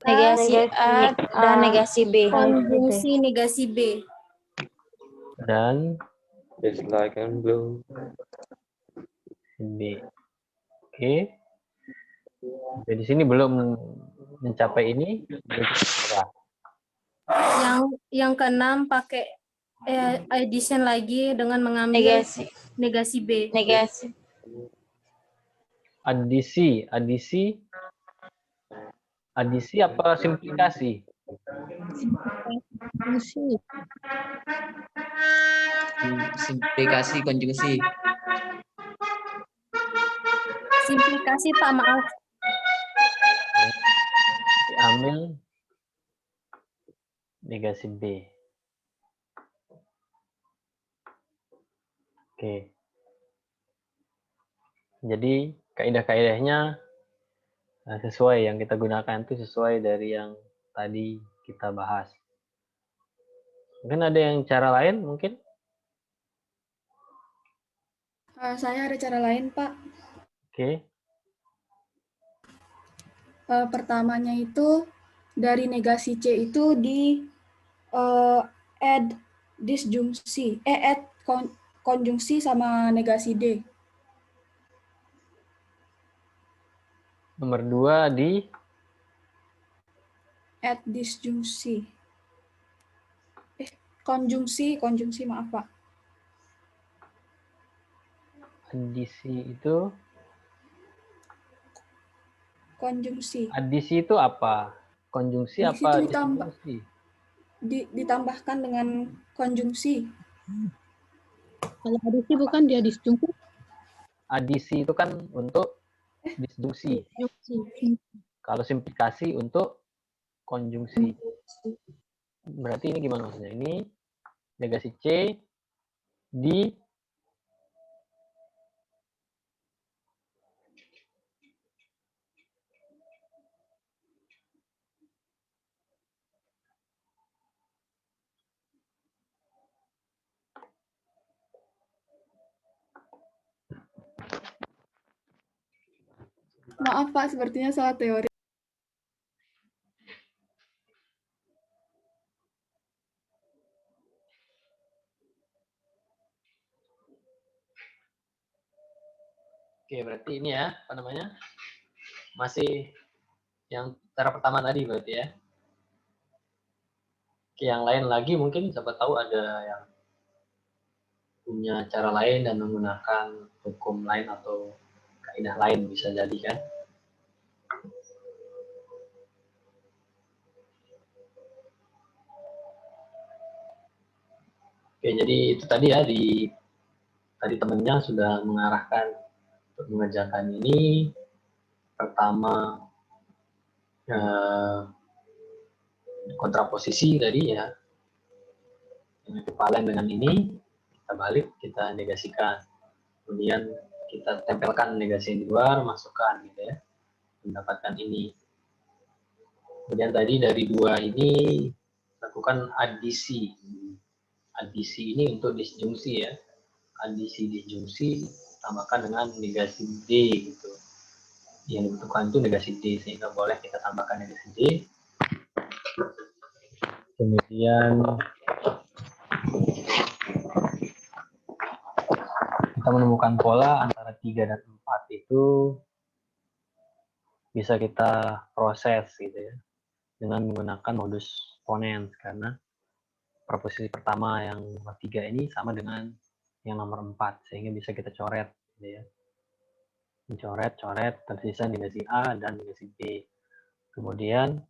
Speaker 6: Negasi A dan negasi B.
Speaker 4: Konjungsi negasi B.
Speaker 1: dan
Speaker 11: It's like and blue.
Speaker 1: B. Oke. Jadi di sini belum mencapai ini.
Speaker 4: Yang keenam pakai addition lagi dengan mengambil negasi B.
Speaker 6: Negasi.
Speaker 1: Adisi apa simplikasi?
Speaker 10: Simplikasi konjungsi.
Speaker 4: Simplikasi, Pak, maaf.
Speaker 1: Ambil negasi B. Oke. Jadi kaidah-kaidahnya sesuai, yang kita gunakan itu sesuai dari yang tadi kita bahas. Mungkin ada yang cara lain mungkin?
Speaker 9: Saya ada cara lain, Pak.
Speaker 1: Oke.
Speaker 9: Pertamanya itu dari negasi C itu di add disjungsi, add konjungsi sama negasi D.
Speaker 1: Nomor 2 di
Speaker 9: Add disjungsi. Konjungsi, maaf, Pak.
Speaker 1: adisi itu.
Speaker 9: Konjungsi.
Speaker 1: Adisi itu apa? Konjungsi
Speaker 9: Adisi
Speaker 1: apa?
Speaker 9: itu
Speaker 1: Disjungsi?
Speaker 9: Ditambahkan dengan konjungsi.
Speaker 12: Kalau adisi bukan dia disjungsi.
Speaker 1: Adisi itu kan untuk disjungsi. Kalau simplikasi untuk konjungsi. Berarti ini gimana maksudnya? Ini negasi C di
Speaker 9: Maaf, Pak, sepertinya salah teori.
Speaker 1: Oke, berarti ini ya, apa namanya? Masih yang cara pertama tadi berarti ya. Oke, yang lain lagi mungkin siapa tahu ada yang punya cara lain dan menggunakan hukum lain atau kaidah lain bisa jadi kan. Oke, jadi itu tadi ya, tadi temennya sudah mengarahkan untuk mengerjakan ini. Pertama kontraposisi tadi ya, yang ekivalen dengan ini, kita balik, kita negasikan. Kemudian kita tempelkan negasi yang di luar, masukkan gitu ya, mendapatkan ini. Kemudian tadi dari dua ini lakukan adisi. Adisi ini untuk disjungsi ya. Adisi disjungsi tambahkan dengan negasi D gitu. Yang dibutuhkan itu negasi D, sehingga boleh kita tambahkan negasi D. Kemudian kita menemukan pola antara 3 dan 4 itu bisa kita proses gitu ya, dengan menggunakan modus ponens, karena proposisi pertama yang nomor 3 ini sama dengan yang nomor 4, sehingga bisa kita coret gitu ya. Coret, tersisa negasi A dan negasi B. Kemudian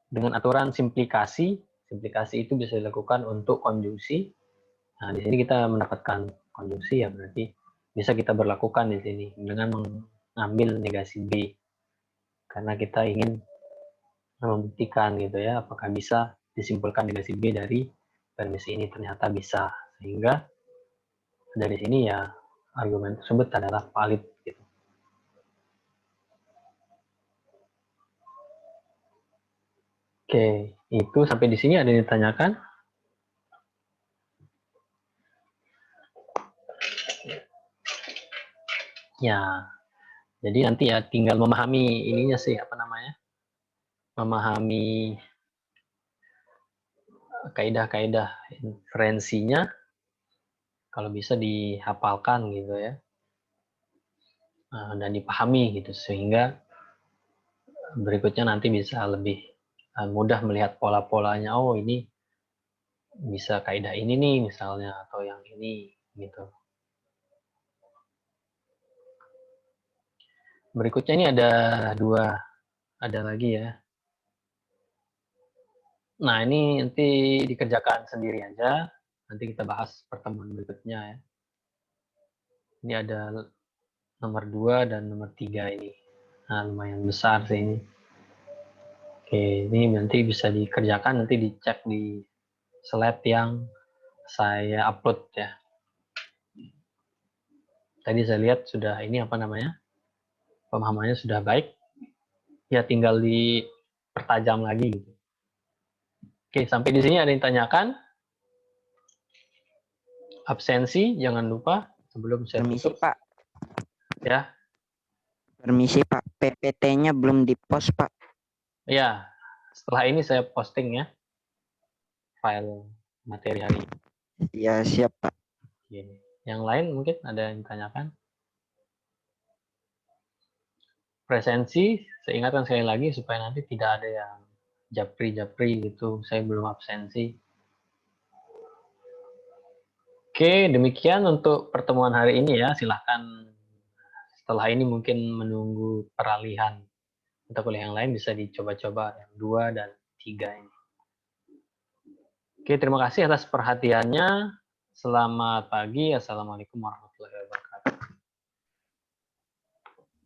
Speaker 1: dengan aturan simplikasi itu bisa dilakukan untuk konjungsi. Nah, di sini kita mendapatkan konjungsi, ya berarti bisa kita berlakukan di sini dengan mengambil negasi B. Karena kita ingin membuktikan gitu ya, apakah bisa disimpulkan negasi B dari permisi ini. Ternyata bisa. Sehingga dari sini ya argumen tersebut adalah valid gitu. Oke, itu sampai di sini ada yang ditanyakan? Ya, jadi nanti ya tinggal memahami ininya sih, apa namanya? Memahami kaidah-kaidah inferensinya, kalau bisa dihafalkan gitu ya, dan dipahami gitu, sehingga berikutnya nanti bisa lebih mudah melihat pola-polanya. Oh, ini bisa kaidah ini nih misalnya, atau yang ini gitu. Berikutnya ini ada lagi ya. Nah, ini nanti dikerjakan sendiri aja. Nanti kita bahas pertemuan berikutnya ya. Ini ada nomor 2 dan nomor 3 ini. Nah, lumayan besar sih ini. Oke, ini nanti bisa dikerjakan, nanti dicek di slide yang saya upload ya. Tadi saya lihat sudah ini apa namanya? Pemahamannya sudah baik. Ya tinggal dipertajam lagi gitu. Oke, sampai di sini ada yang tanyakan? Absensi jangan lupa sebelum saya
Speaker 5: Permisi,
Speaker 1: tutup.
Speaker 5: Pak.
Speaker 1: Ya.
Speaker 5: Permisi, Pak. PPT-nya belum di-post, Pak.
Speaker 1: Ya, setelah ini saya posting ya file materi hari ini.
Speaker 5: Ya, siap, Pak.
Speaker 1: Oke. Yang lain mungkin ada yang ditanyakan? Presensi, saya ingatkan sekali lagi supaya nanti tidak ada yang japri-japri gitu, saya belum absensi. Oke, demikian untuk pertemuan hari ini ya. Silahkan setelah ini mungkin menunggu peralihan mata kuliah yang lain, bisa dicoba-coba yang 2 dan 3 ini. Oke, terima kasih atas perhatiannya. Selamat pagi. Assalamualaikum warahmatullahi wabarakatuh.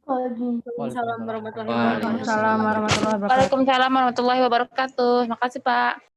Speaker 7: Waalaikumsalam warahmatullahi wabarakatuh.
Speaker 6: Waalaikumsalam warahmatullahi wabarakatuh. Makasih, Pak.